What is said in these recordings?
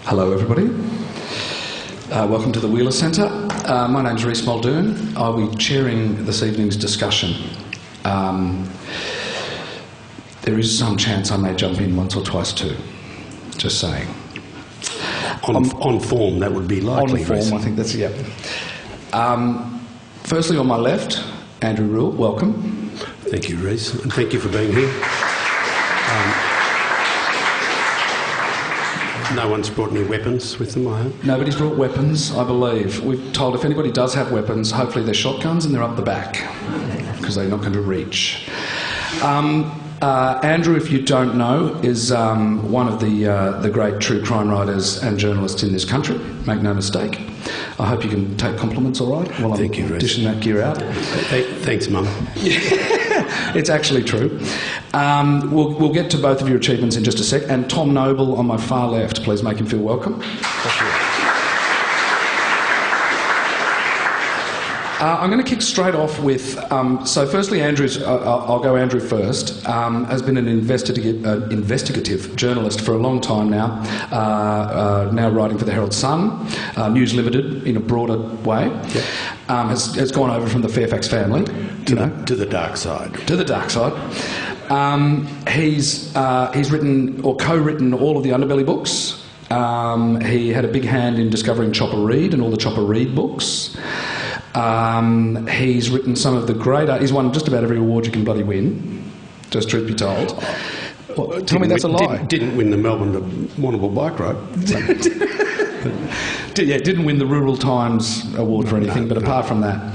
Hello everybody. Welcome to the Wheeler Centre. My name's Rhys Muldoon. I'll be chairing this evening's discussion. There is some chance I may jump in once or twice too. Just saying. On form, that would be likely. On form, Rhys. I think that's, yeah. Firstly, on my left, Andrew Rule, welcome. Thank you, Rhys, and thank you for being here. No one's brought any weapons with them, I hope? Nobody's brought weapons, I believe. We've told if anybody does have weapons, hopefully they're shotguns and they're up the back, because they're not going to reach. Andrew, if you don't know, is one of the great true crime writers and journalists in this country. Make no mistake. I hope you can take compliments all right while I'm dishing that gear out. Thanks, Mum. It's actually true. We'll get to both of your achievements in just a sec. And Tom Noble on my far left, please make him feel welcome. I'm going to kick straight off with, so firstly I'll go Andrew first, has been an investigative journalist for a long time now, now writing for the Herald Sun, News Limited in a broader way, yep. Has gone over from the Fairfax family. To the dark side. To the dark side. He's written or co-written all of the Underbelly books. He had a big hand in discovering Chopper Read and all the Chopper Read books. He's written some of the great... he's won just about every award you can bloody win, just truth be told. Well, tell me that's a lie. Didn't win the Melbourne Warrnambool Bike Ride. Didn't win the Rural Times Award for anything, but apart from that.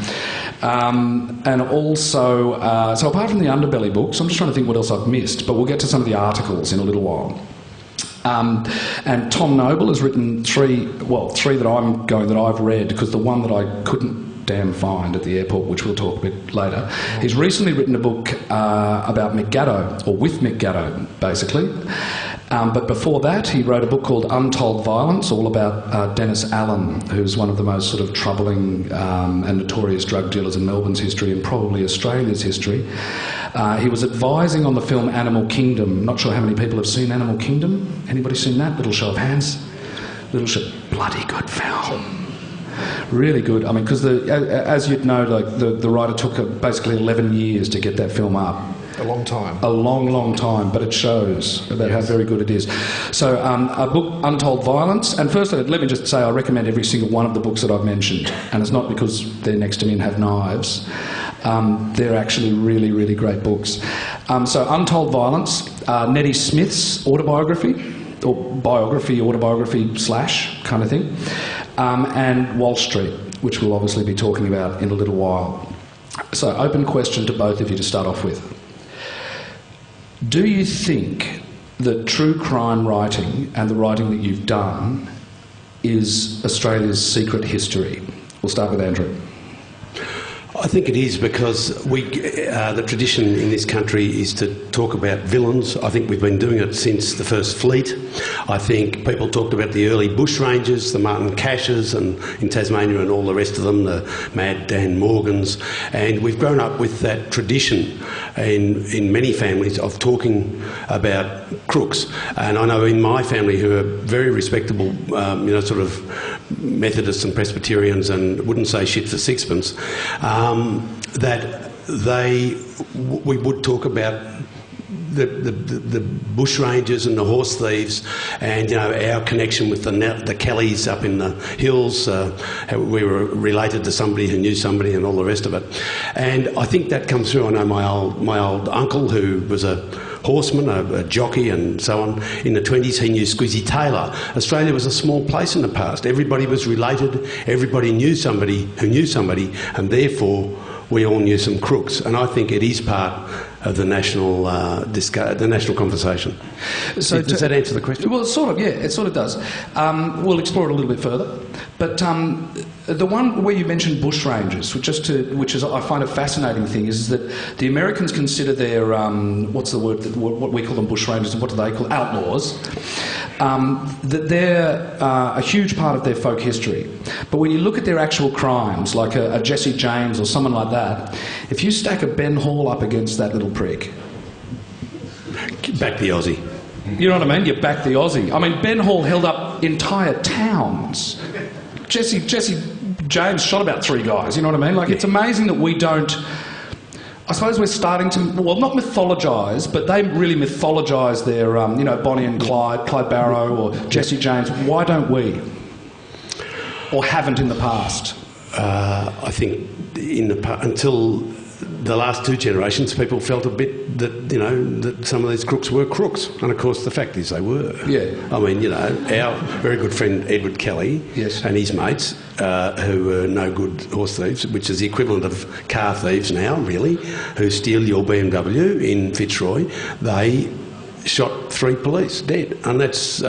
And also... so apart from the Underbelly books, I'm just trying to think what else I've missed, but we'll get to some of the articles in a little while. And Tom Noble has written three that I've read, because the one that I couldn't damn find at the airport, which we'll talk a bit later. He's recently written a book about Mick Gatto, or with Mick Gatto, basically. But before that, he wrote a book called Untold Violence, all about Dennis Allen, who's one of the most sort of troubling and notorious drug dealers in Melbourne's history and probably Australia's history. He was advising on the film Animal Kingdom. Not sure how many people have seen Animal Kingdom. Anybody seen that? Little show of hands. Bloody good film. Really good. I mean, because as you'd know, like the writer took basically 11 years to get that film up. A long time. A long, long time, but it shows about how very good it is. So, a book, Untold Violence, and firstly, let me just say I recommend every single one of the books that I've mentioned, and it's not because they're next to me and have knives. They're actually really, really great books. So, Untold Violence, Neddy Smith's autobiography, or autobiography / kind of thing, and Walsh Street, which we'll obviously be talking about in a little while. So, open question to both of you to start off with. Do you think that true crime writing and the writing that you've done is Australia's secret history? We'll start with Andrew. I think it is, because the tradition in this country is to talk about villains. I think we've been doing it since the First Fleet. I think people talked about the early bushrangers, the Martin Cashes and in Tasmania and all the rest of them, the Mad Dan Morgans. And we've grown up with that tradition in many families of talking about crooks. And I know in my family, who are very respectable, sort of Methodists and Presbyterians and wouldn't say shit for sixpence, that we would talk about the bushrangers and the horse thieves, and our connection with the Kellys up in the hills, how we were related to somebody who knew somebody and all the rest of it. And I think that comes through. I know my old uncle, who was a horseman, a jockey and so on. In the 20s, he knew Squizzy Taylor. Australia was a small place in the past. Everybody was related. Everybody knew somebody who knew somebody, and therefore we all knew some crooks. And I think it is part of the national conversation. So does that answer the question? Well, sort of, yeah, it sort of does. We'll explore it a little bit further. But the one where you mentioned bushrangers, which is I find a fascinating thing, is that the Americans consider their what's the word? What we call them bushrangers, and what do they call outlaws? That they're a huge part of their folk history. But when you look at their actual crimes, like a Jesse James or someone like that, if you stack a Ben Hall up against that little prick, back the Aussie. You know what I mean? You back the Aussie. I mean, Ben Hall held up entire towns. Jesse James shot about 3 guys, you know what I mean? Like, it's amazing that we don't... I suppose we're starting to, well, not mythologise, but they really mythologise their, Bonnie and Clyde Barrow or Jesse James. Why don't we? Or haven't in the past? I think until the last 2 generations, people felt a bit that some of these crooks were crooks, and of course the fact is they were. Yeah. I mean, our very good friend Edward Kelly and his mates, who were no good horse thieves, which is the equivalent of car thieves now, really, who steal your BMW in Fitzroy, they shot 3 police dead, and that's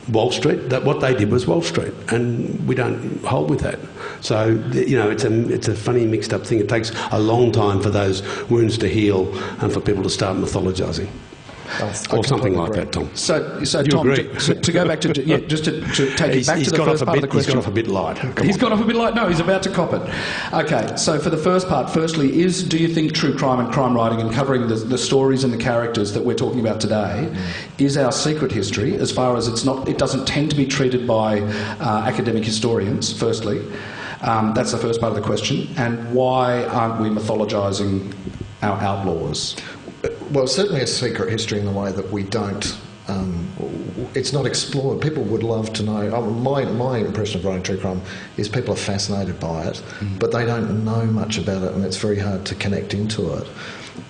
Walsh Street. What they did was Walsh Street, and we don't hold with that. So it's a funny mixed up thing. It takes a long time for those wounds to heal and for people to start mythologising. Or something like that, Tom. So Tom, to go back to just to take it back to the first part of the question. He's gone off a bit light. He's gone off a bit light? No, he's about to cop it. Okay, so for the first part, firstly, do you think true crime and crime writing and covering the stories and the characters that we're talking about today is our secret history, as far as it doesn't tend to be treated by academic historians, firstly? That's the first part of the question. And why aren't we mythologising our outlaws? Well, certainly a secret history in the way that we don't... it's not explored. People would love to know... my impression of writing true crime is people are fascinated by it, but they don't know much about it, and it's very hard to connect into it.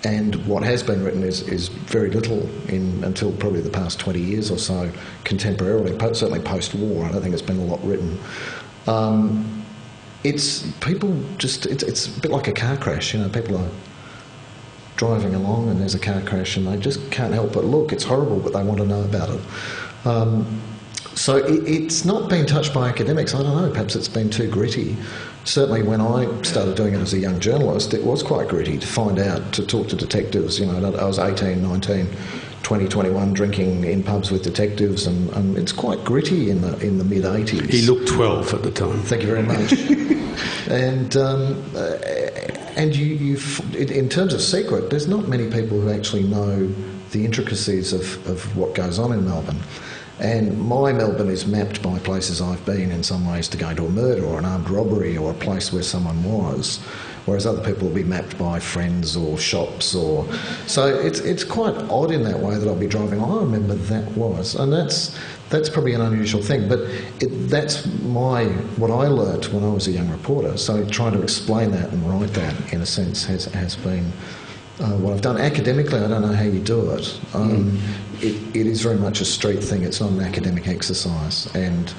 And what has been written is very little until probably the past 20 years or so, contemporarily, certainly post-war. I don't think there's been a lot written. It's a bit like a car crash. People are driving along and there's a car crash and they just can't help but look. It's horrible, but they want to know about it. So it's not been touched by academics. I don't know, perhaps it's been too gritty. Certainly when I started doing it as a young journalist, it was quite gritty to find out, to talk to detectives. I was 18, 19, 20, 21, drinking in pubs with detectives, and it's quite gritty in the mid-80s. He looked 12 at the time. Thank you very much. And you, in terms of secret, there's not many people who actually know the intricacies of what goes on in Melbourne. And my Melbourne is mapped by places I've been in some ways to go to a murder or an armed robbery or a place where someone was, whereas other people will be mapped by friends or shops so it's quite odd in that way that I'll be driving. I remember that was, and that's probably an unusual thing, but that's what I learnt when I was a young reporter. So trying to explain that and write that, in a sense, has been what I've done. Academically, I don't know how you do it. It is very much a street thing. It's not an academic exercise. And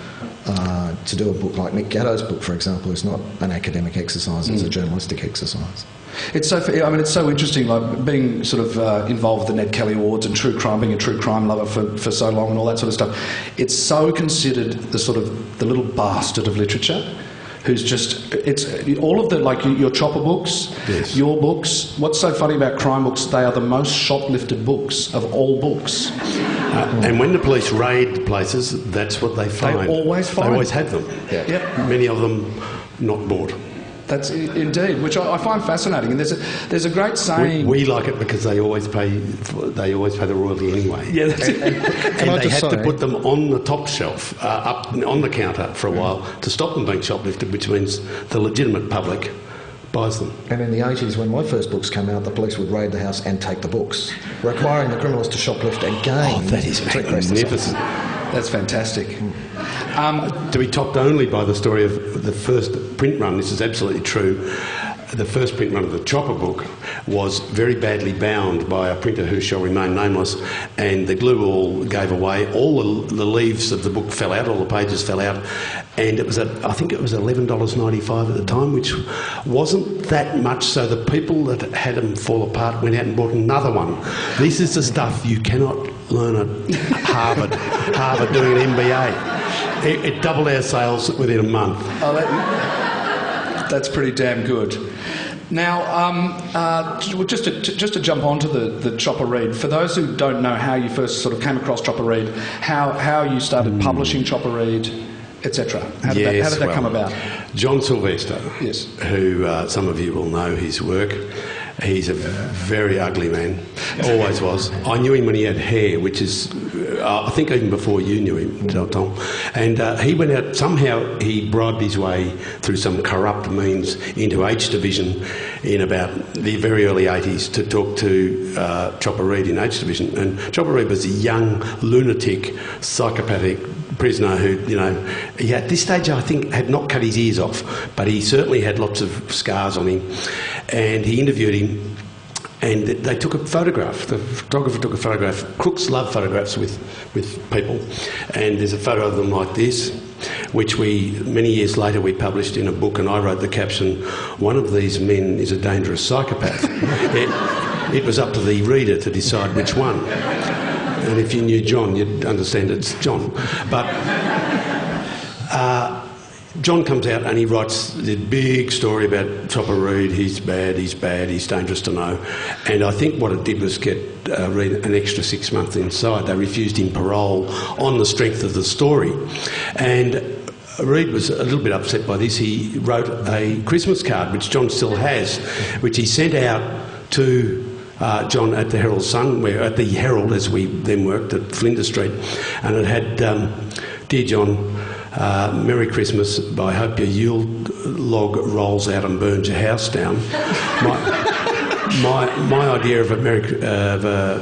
to do a book like Mick Gatto's book, for example, is not an academic exercise. It's a journalistic exercise. It's so interesting, like being sort of involved with the Ned Kelly Awards and true crime, being a true crime lover for so long and all that sort of stuff. It's so considered the little bastard of literature, who's it's all of your Chopper books, your books. What's so funny about crime books? They are the most shoplifted books of all books. And when the police raid places, that's what they find. They always find. They always have them. Yeah. Yep. Many of them not bought. That's indeed, which I find fascinating. And there's a great saying. We like it because they always pay the royalty anyway. Yeah, that's it. And they have to put them on the top shelf, up on the counter for a while to stop them being shoplifted, which means the legitimate public buys them. And in the 80s, when my first books came out, the police would raid the house and take the books, requiring the criminals to shoplift again. Oh, that is magnificent. That's fantastic. To be topped only by the story of the first print run, this is absolutely true. The first print run of the Chopper book was very badly bound by a printer who shall remain nameless, and the glue all gave away. All the leaves of the book fell out, all the pages fell out, and I think it was $11.95 at the time, which wasn't that much, so the people that had them fall apart went out and bought another one. This is the stuff you cannot learn at Harvard doing an MBA. It doubled our sales within a month. Oh, that's pretty damn good. Now, just to jump onto the Chopper Read, for those who don't know how you first sort of came across Chopper Read, how you started publishing Chopper Read, etc. How did that come about? John Silvester, yes, who some of you will know his work, He's a very ugly man, always was. I knew him when he had hair, which is, I think even before you knew him, Tom. And he went out, somehow he bribed his way through some corrupt means into H Division in about the very early 80s to talk to Chopper Read in H Division. And Chopper Read was a young, lunatic, psychopathic prisoner who, you know, he at this stage I think had not cut his ears off, but he certainly had lots of scars on him. And he interviewed him, and they took a photograph. The photographer took a photograph. Crooks love photographs with people, and there's a photo of them like this, which many years later we published in a book, and I wrote the caption, "One of these men is a dangerous psychopath." It was up to the reader to decide which one. And if you knew John, you'd understand it's John. But John comes out and he writes the big story about Chopper Read. He's bad, he's dangerous to know. And I think what it did was get Read an extra 6 months inside. They refused him parole on the strength of the story. And Read was a little bit upset by this. He wrote a Christmas card, which John still has, which he sent out to John at the Herald Sun, at the Herald, as we then worked at Flinders Street, and it had, "Dear John, Merry Christmas. I hope your Yule log rolls out and burns your house down. My idea of a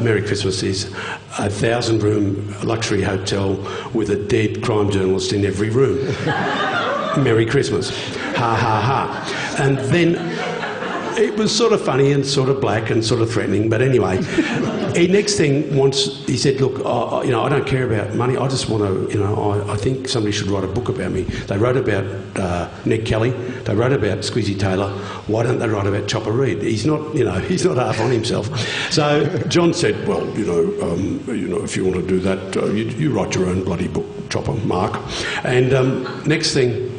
Merry Christmas is a 1,000-room luxury hotel with a dead crime journalist in every room. Merry Christmas. Ha ha ha." And then it was sort of funny and sort of black and sort of threatening, but anyway, he said, "Look, I don't care about money. I just want to, I think somebody should write a book about me. They wrote about Ned Kelly. They wrote about Squeezy Taylor. Why don't they write about Chopper Read? He's not half on himself." So John said, "Well, if you want to do that, you write your own bloody book, Chopper, Mark." And next thing,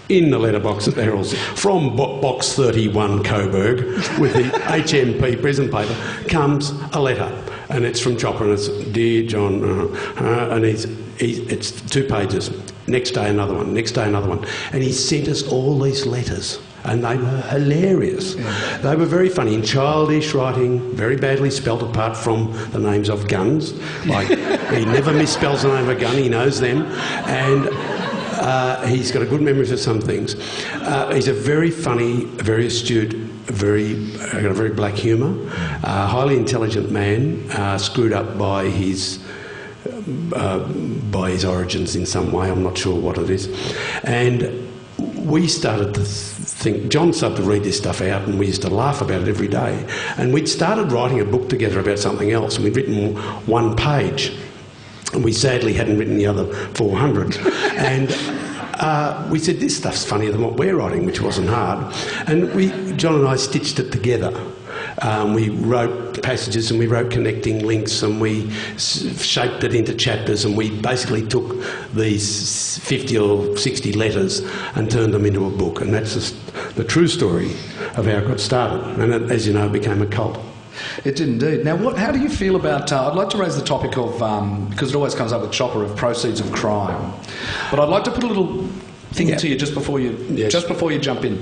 in the letterbox at the Herald, from Box 31, Coburg, with the HMP prison paper, comes a letter. And it's from Chopper, and it's, "Dear John," and it's 2 pages. Next day, another one. Next day, another one. And he sent us all these letters, and they were hilarious. Yeah. They were very funny, in childish writing, very badly spelt apart from the names of guns. Like, he never misspells the name of a gun, he knows them. And he's got a good memory for some things. He's a very funny, very astute, got a very black humour, highly intelligent man, screwed up by his origins in some way. I'm not sure what it is. And we started to think, John started to read this stuff out, and we used to laugh about it every day. And we'd started writing a book together about something else, and we'd written 1 page. And we sadly hadn't written the other 400. And we said, this stuff's funnier than what we're writing, which wasn't hard. And John and I stitched it together. We wrote passages and we wrote connecting links, and we shaped it into chapters, and we basically took these 50 or 60 letters and turned them into a book. And that's just the true story of how it got started. And it, as you know, became a cult. It did indeed. Now, how do you feel about... I'd like to raise the topic of, because it always comes up with Chopper, of proceeds of crime. But I'd like to put a little thing to you just before you jump in,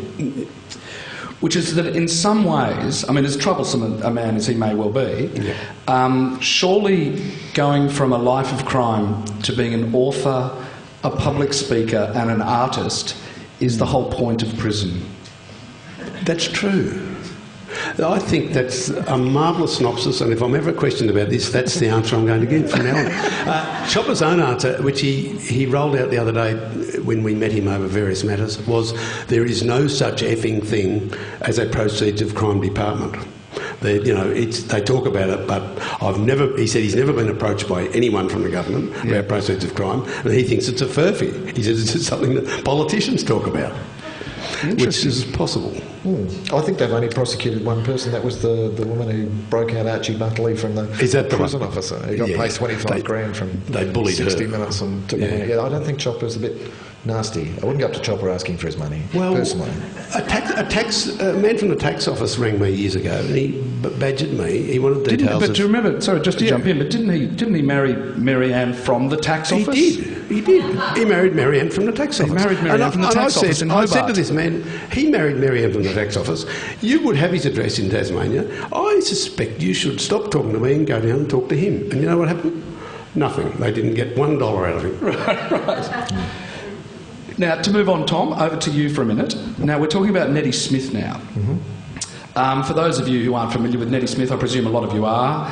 which is that in some ways, I mean, as troublesome a man as he may well be, surely going from a life of crime to being an author, a public speaker and an artist is the whole point of prison. That's true. I think that's a marvellous synopsis, and if I'm ever questioned about this, that's the answer I'm going to give from now on. Chopper's own answer, which he rolled out the other day when we met him over various matters, was there is no such effing thing as a proceeds of crime department. They talk about it, but he said he's never been approached by anyone from the government about proceeds of crime, and he thinks it's a furphy. He says it's just something that politicians talk about, which is possible. I think they've only prosecuted one person. That was the woman who broke out Archie Buckley from the prison officer. He got paid $25,000 from they bullied 60 her. Minutes and took him. I don't think Chopper's a bit nasty. I wouldn't go up to Chopper asking for his money, Well, personally. A man from the tax office rang me years ago, and he badgered me. He wanted details. But do you remember? Sorry, just to jump in. But didn't he marry Mary Ann from the tax office? He did. He married Mary Ann from the tax office. He married Mary Ann from the tax office in Hobart. I said to this man, he married Mary Ann from the tax office. You would have his address in Tasmania. I suspect you should stop talking to me and go down and talk to him. And you know what happened? Nothing. They didn't get $1 out of him. Right. Now, to move on, Tom, over to you for a minute. Now, we're talking about Neddy Smith now. For those of you who aren't familiar with Neddy Smith, I presume a lot of you are.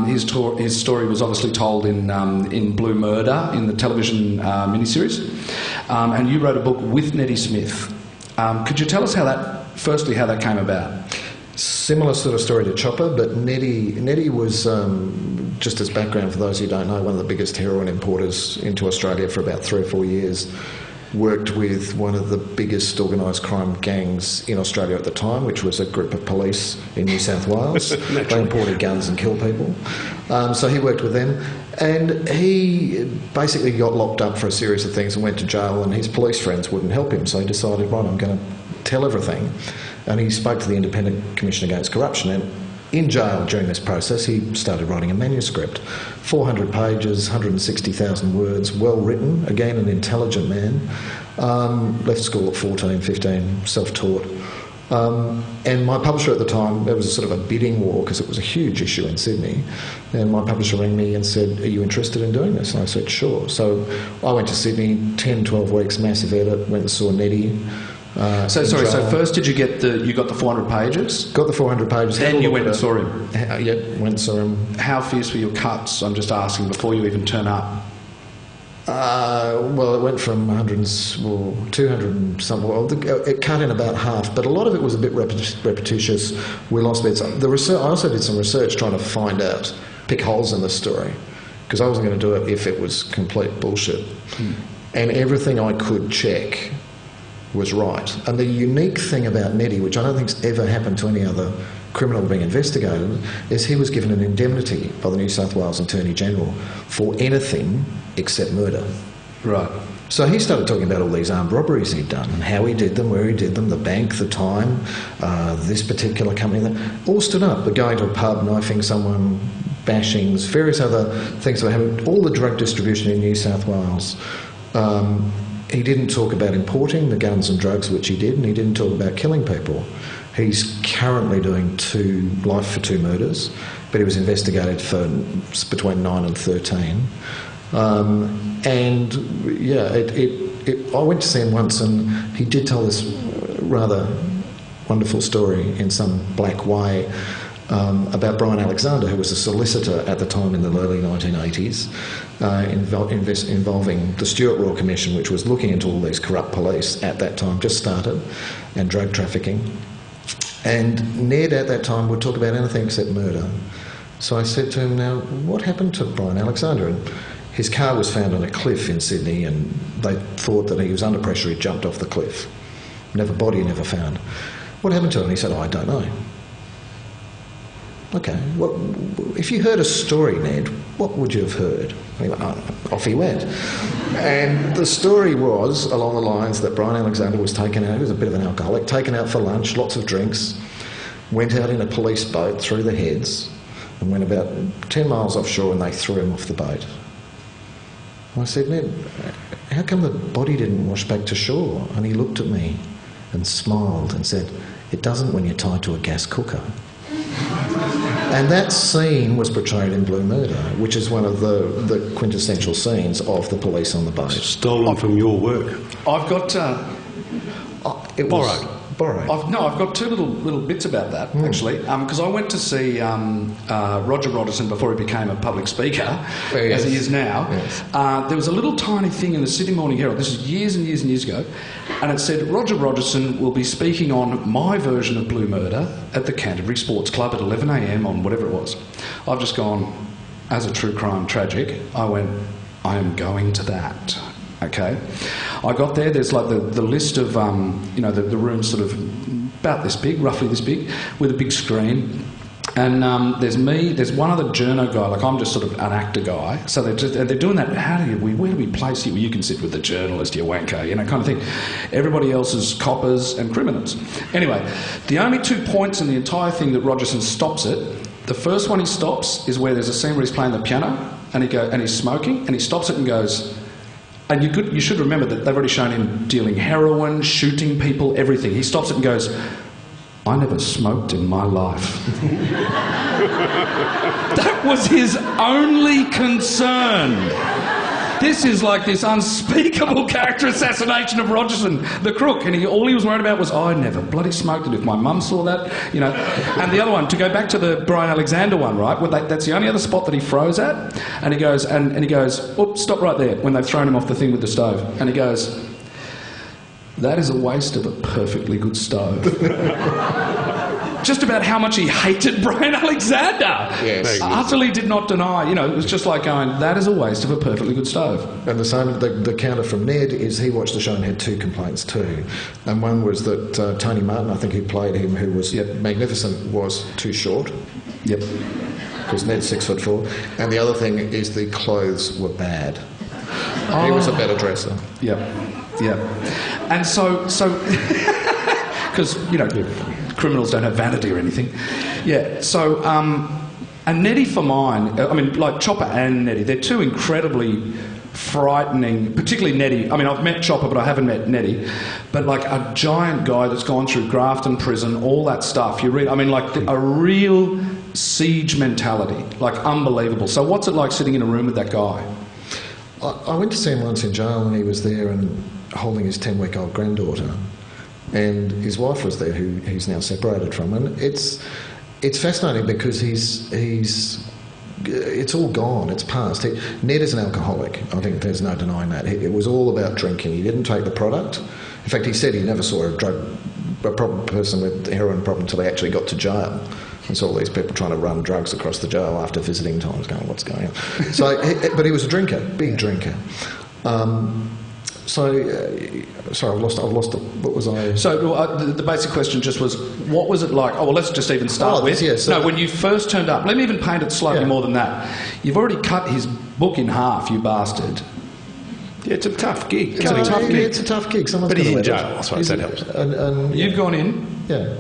His story was obviously told in Blue Murder, in the television miniseries. And you wrote a book with Neddy Smith. Could you tell us how that came about? Similar sort of story to Chopper, but Neddy was, just as background for those who don't know, one of the biggest heroin importers into Australia for about 3 or 4 years. Worked with one of the biggest organised crime gangs in Australia at the time, which was a group of police in New South Wales. They imported guns and killed people. So he worked with them, and he basically got locked up for a series of things and went to jail, and his police friends wouldn't help him, so he decided, right, I'm going to tell everything. And he spoke to the Independent Commission Against Corruption, and in jail during this process he started writing a manuscript, 400 pages, 160,000 words, well written, again an intelligent man, left school at 14, 15, self-taught. And my publisher at the time, there was a sort of a bidding war because it was a huge issue in Sydney, and my publisher rang me and said, are you interested in doing this? And I said, sure. So I went to Sydney, 10, 12 weeks, massive edit, went and saw Neddy. So first you got the 400 pages? Got the 400 pages. Then you went and saw him? Yep, went and saw him. How fierce were your cuts, I'm just asking, before you even turn up? Well, it went from 200 and something. Well, it cut in about half, but a lot of it was a bit repetitious. We lost bits. I also did some research trying to find out, pick holes in the story, because I wasn't going to do it if it was complete bullshit. And everything I could check was right. And the unique thing about Neddy, which I don't think's ever happened to any other criminal being investigated, is he was given an indemnity by the New South Wales Attorney General for anything except murder. Right. So he started talking about all these armed robberies he'd done and how he did them, where he did them, the bank, the time, this particular company, that all stood up. But going to a pub, knifing someone, bashings, various other things that happened, all the drug distribution in New South Wales. He didn't talk about importing the guns and drugs, which he did, and he didn't talk about killing people. He's currently doing life for 2 murders, but he was investigated for between 9 and 13. And yeah, I went to see him once, and he did tell this rather wonderful story in some black way about Bryan Alexander, who was a solicitor at the time in the early 1980s, involving the Stewart Royal Commission, which was looking into all these corrupt police at that time, just started, and drug trafficking. And Ned at that time would talk about anything except murder. So I said to him, now, what happened to Bryan Alexander? And his car was found on a cliff in Sydney, and they thought that he was under pressure, he jumped off the cliff. Body never found. What happened to him? And he said, I don't know. Okay, well, if you heard a story, Ned, what would you have heard? And he went, off he went. And the story was along the lines that Bryan Alexander was taken out, he was a bit of an alcoholic, taken out for lunch, lots of drinks, went out in a police boat through the Heads, and went about 10 miles offshore, and they threw him off the boat. And I said, Ned, how come the body didn't wash back to shore? And he looked at me and smiled and said, it doesn't when you're tied to a gas cooker. And that scene was portrayed in Blue Murder, which is one of the quintessential scenes of the police on the boat. Stolen from your work. I've got... It was borrowed. I've got 2 little bits about that, actually, because I went to see Roger Rogerson before he became a public speaker, as he is now. Yes. There was a little tiny thing in the Sydney Morning Herald, this is years and years and years ago, and it said, Roger Rogerson will be speaking on my version of Blue Murder at the Canterbury Sports Club at 11 a.m. on whatever it was. I've just gone, as a true crime tragic, I went, I am going to that. Okay, I got there. There's like the list of the room's sort of about this big, roughly this big, with a big screen, And there's me, there's one other journo guy, like I'm just sort of an actor guy. So they're doing that, where do we place you? Well, you can sit with the journalist, you wanker, you know, kind of thing. Everybody else is coppers and criminals. Anyway, the only 2 points in the entire thing that Rogerson stops it, the first one he stops is where there's a scene where he's playing the piano and he's smoking, and he stops it and goes, and you should remember that they've already shown him dealing heroin, shooting people, everything. He stops it and goes, I never smoked in my life. That was his only concern. This is like this unspeakable character assassination of Rogerson, the crook, and all he was worried about was, I never bloody smoked it. If my mum saw that, you know. And the other one, to go back to the Bryan Alexander one, right? That's the only other spot that he froze at, and he goes, oops, stop right there, when they've thrown him off the thing with the stove, and he goes, that is a waste of a perfectly good stove. Just about how much he hated Bryan Alexander. Yes. Utterly did not deny. You know, it was just like going, that is a waste of a perfectly good stove. And the same, the counter from Ned is he watched the show and had 2 complaints too. And one was that Tony Martin, I think who played him, who was magnificent, was too short. Yep. Because Ned's 6'4". And the other thing is the clothes were bad. He was a better dresser. Yep. Yep. And so because, you know, criminals don't have vanity or anything. Yeah, so, and Neddy for mine, I mean, like Chopper and Neddy, they're 2 incredibly frightening, particularly Neddy. I mean, I've met Chopper, but I haven't met Neddy. But like a giant guy that's gone through Grafton prison, all that stuff. You read, I mean, like a real siege mentality, like unbelievable. So what's it like sitting in a room with that guy? I went to see him once in jail, and he was there and holding his 10-week-old granddaughter. And his wife was there, who he's now separated from. And it's fascinating because it's all gone, it's past. Ned is an alcoholic. I think there's no denying that. It was all about drinking. He didn't take the product. In fact, he said he never saw a problem person with a heroin problem until he actually got to jail. And saw all these people trying to run drugs across the jail after visiting times, going, what's going on? So, but he was a drinker, big drinker. Sorry, I've lost it. What was I... So the basic question just was, what was it like... Oh, well, let's just even start with... Yeah, so when you first turned up... Let me even paint it slightly more than that. You've already cut his book in half, you bastard. Yeah, it's a tough gig. It's a tough gig. But he's in jail, I suppose that helps. And you've gone in? Yeah.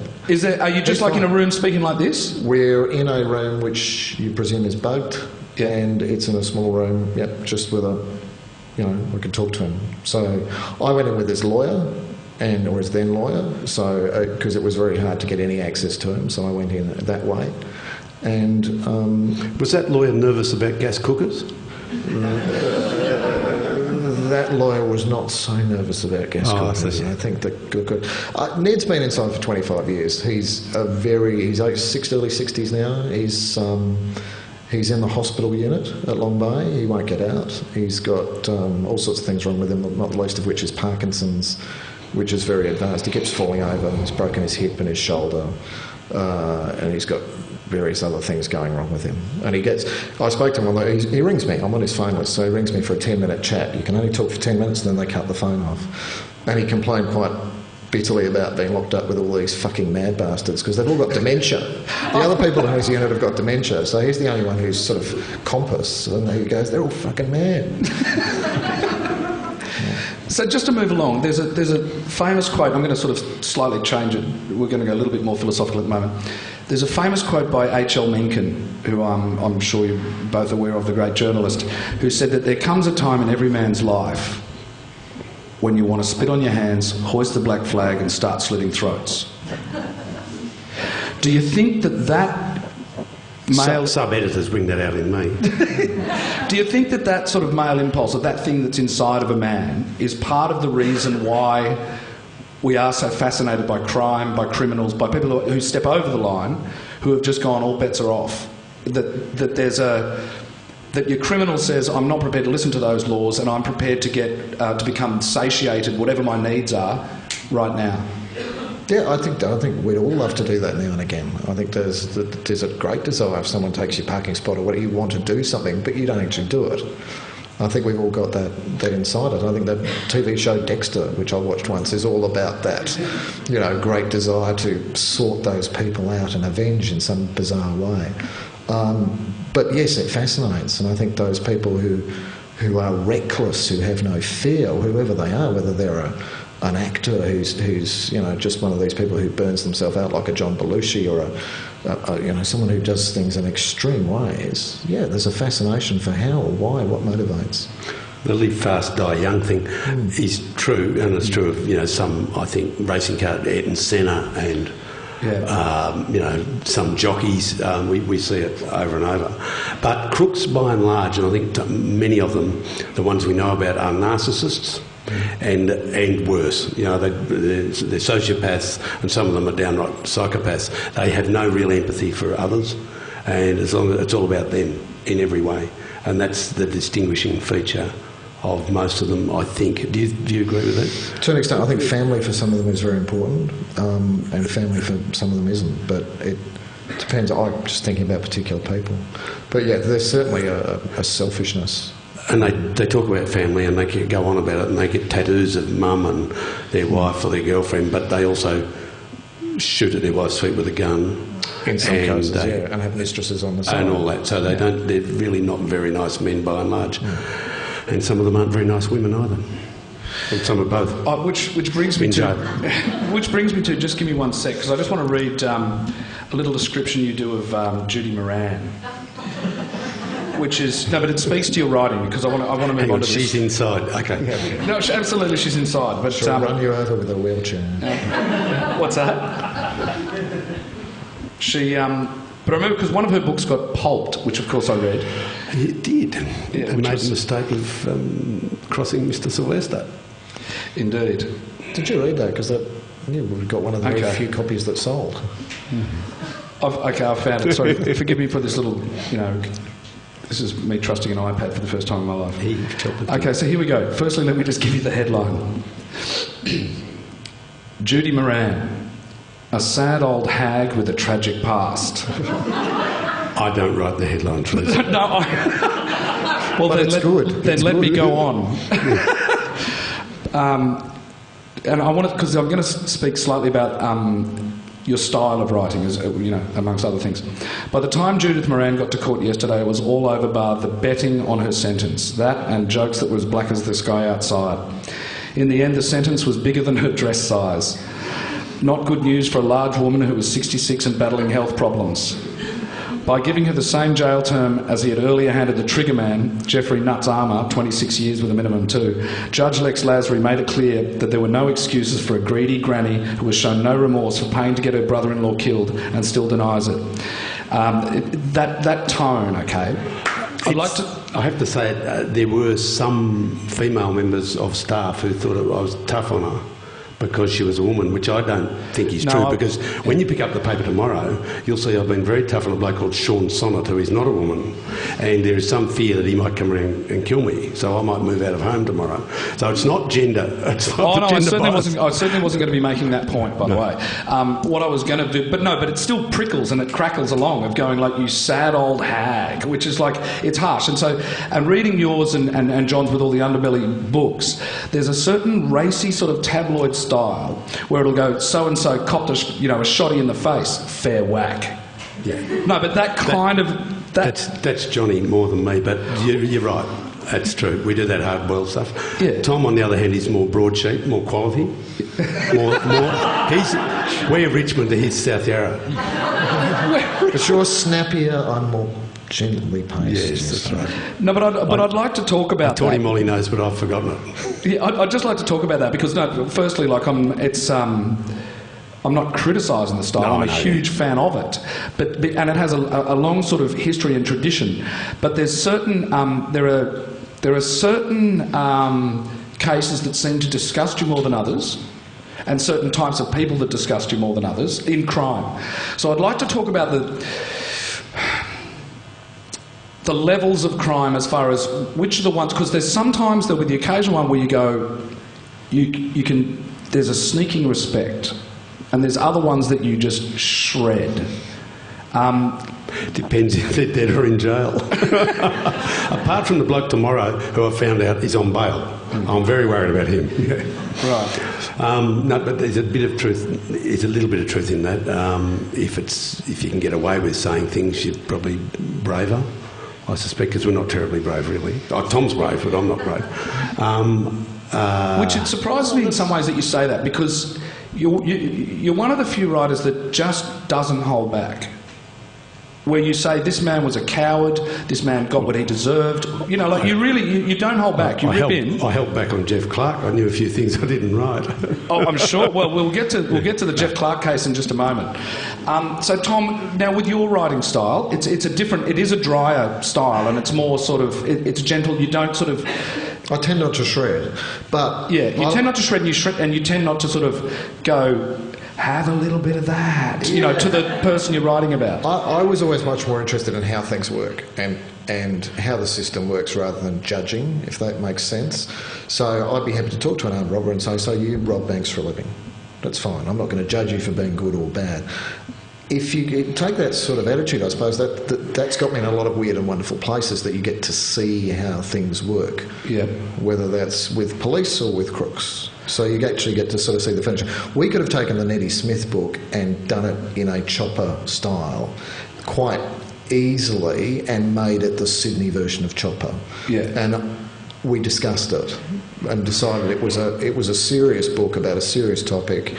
Are you just like in a room speaking like this? We're in a room which you presume is bugged, and it's in a small room, just with a... You know, we could talk to him. So I went in with his lawyer, or his then lawyer, so because it was very hard to get any access to him, so I went in that way. And was that lawyer nervous about gas cookers? That lawyer was not so nervous about gas cookers. I think that Ned's been inside for 25 years. He's early 60s now. He's in the hospital unit at Long Bay. He won't get out. He's got all sorts of things wrong with him, not the least of which is Parkinson's, which is very advanced. He keeps falling over. He's broken his hip and his shoulder, and he's got various other things going wrong with him. And I spoke to him, he rings me. I'm on his phone list, so he rings me for a 10-minute chat. You can only talk for 10 minutes, and then they cut the phone off. And he complained quite bitterly about being locked up with all these fucking mad bastards because they've all got dementia. The other people in his unit have got dementia, so he's the only one who's sort of compass, and he goes, they're all fucking mad. So just to move along, there's a famous quote. I'm going to sort of slightly change it. We're going to go a little bit more philosophical at the moment. There's a famous quote by H.L. Mencken, who I'm sure you're both aware of, the great journalist, who said that there comes a time in every man's life when you want to spit on your hands, hoist the black flag and start slitting throats. Do you think that male... Sub-editors bring that out in me. Do you think that sort of male impulse, or that thing that's inside of a man, is part of the reason why we are so fascinated by crime, by criminals, by people who step over the line, who have just gone, all bets are off? That your criminal says, I'm not prepared to listen to those laws, and I'm prepared to get to become satiated, whatever my needs are, right now. Yeah, I think we'd all love to do that now and again. I think there's a great desire if someone takes your parking spot or whatever, you want to do something, but you don't actually do it. I think we've all got that inside us. I think that TV show Dexter, which I watched once, is all about that, great desire to sort those people out and avenge in some bizarre way. But yes, it fascinates, and I think those people who are reckless, who have no fear, or whoever they are, whether they're an actor who's just one of these people who burns themselves out like a John Belushi, or someone who does things in extreme ways. Yeah, there's a fascination for how, why, what motivates. The live fast, die young thing is true, and it's true of some, I think, racing car, Ayrton Senna, and some jockeys. We see it over and over. But crooks, by and large, and I think many of them, the ones we know about, are narcissists. And worse, they're sociopaths, and some of them are downright psychopaths. They have no real empathy for others, and as long as it's all about them in every way, and that's the distinguishing feature of most of them, I think. Do you agree with that? To an extent, I think family for some of them is very important, and family for some of them isn't. But it depends. I'm just thinking about particular people, but yeah, there's certainly a selfishness. And they talk about family, and they can go on about it, and they get tattoos of mum and their wife or their girlfriend, but they also shoot at their wife's feet with a gun. In some cases, and have mistresses on the side. And all that. So they're really not very nice men by and large. And some of them aren't very nice women either. And some are both. Which brings me to, just give me 1 sec, because I just want to read a little description you do of Judy Moran. Which is but it speaks to your writing, because I want to move on to this. She's inside. Okay. Yeah. No, absolutely, she's inside. But she'll run you over with a wheelchair. What's that? She. But I remember because one of her books got pulped, which of course I read. It did. Yeah, made the mistake of crossing Mr. Silvester. Indeed. Did you read that? Because we've got one of the very few copies that sold. I found it. Sorry, forgive me for this little, This is me trusting an iPad for the first time in my life. Okay, so here we go. Firstly, let me just give you the headline. Judy Moran, a sad old hag with a tragic past. I don't write the headline, please. No, well, then let me go on. And I want to, because I'm going to speak slightly about your style of writing, as amongst other things. By the time Judith Moran got to court yesterday, it was all over bar the betting on her sentence. That and jokes that were as black as the sky outside. In the end, the sentence was bigger than her dress size. Not good news for a large woman who was 66 and battling health problems. By giving her the same jail term as he had earlier handed the trigger man, Jeffrey Nuts Armour, 26 years with a minimum too, Judge Lex Lasry made it clear that there were no excuses for a greedy granny who has shown no remorse for paying to get her brother-in-law killed and still denies it. That tone, okay. I have to say, there were some female members of staff who thought I was tough on her because she was a woman, which I don't think is true, because when you pick up the paper tomorrow, you'll see I've been very tough on a bloke called Sean Sonnet, who is not a woman, and there is some fear that he might come around and kill me, so I might move out of home tomorrow. So it's not gender. It's not I certainly wasn't going to be making that point, by the way. What I was going to do, but it still prickles and it crackles along of going like, you sad old hag, which is like, it's harsh. And reading yours and John's with all the Underbelly books, there's a certain racy sort of tabloid style where it'll go, so-and-so copped a shotty in the face, fair whack. Yeah. No, but that kind of... That's Johnny more than me, but you're right. That's true. We do that hard-boiled stuff. Yeah. Tom, on the other hand, is more broadsheet, more quality. We're Richmond to his South Yarra. But you're snappier, I'm more gently paced. Yes, that's right. No, but I'd like to talk about that. Tawny Molly knows, but I've forgotten it. Yeah, I'd just like to talk about that because, firstly, I'm not criticising the style. I'm a huge fan of it, and it has a long sort of history and tradition. But there's certain there are certain cases that seem to disgust you more than others, and certain types of people that disgust you more than others in crime. So I'd like to talk about the levels of crime as far as which are the ones, because there's sometimes there'll be the occasional one where you go, you can, there's a sneaking respect, and there's other ones that you just shred. Depends if they're dead or in jail. Apart from the bloke tomorrow, who I found out is on bail. I'm very worried about him. Right. No, but there's a bit of truth. There's a little bit of truth in that. If you can get away with saying things, you're probably braver. I suspect, because we're not terribly brave, really. Oh, Tom's brave, but I'm not brave. Which it surprises me in some ways that you say that, because you're one of the few writers that just doesn't hold back. Where you say, this man was a coward, this man got what he deserved. You know, like, you don't hold back. You rip in. I held back on Jeff Clark. I knew a few things I didn't write. Oh, I'm sure. Well, we'll get to the Jeff Clark case in just a moment. So, Tom, now with your writing style, it is a drier style, and it's more sort of, it's gentle. You don't sort of. I tend not to shred, but yeah, you tend not to shred, and you tend not to sort of go, have a little bit of that, you know, to the person you're writing about. I was always much more interested in how things work and how the system works rather than judging, if that makes sense. So I'd be happy to talk to an armed robber and say, so you rob banks for a living. That's fine. I'm not going to judge you for being good or bad. If you take that sort of attitude, I suppose that's got me in a lot of weird and wonderful places, that you get to see how things work. Yeah. Whether that's with police or with crooks. So you actually get to sort of see the finish. We could have taken the Neddy Smith book and done it in a Chopper style quite easily and made it the Sydney version of Chopper. Yeah. And we discussed it and decided it was a serious book about a serious topic.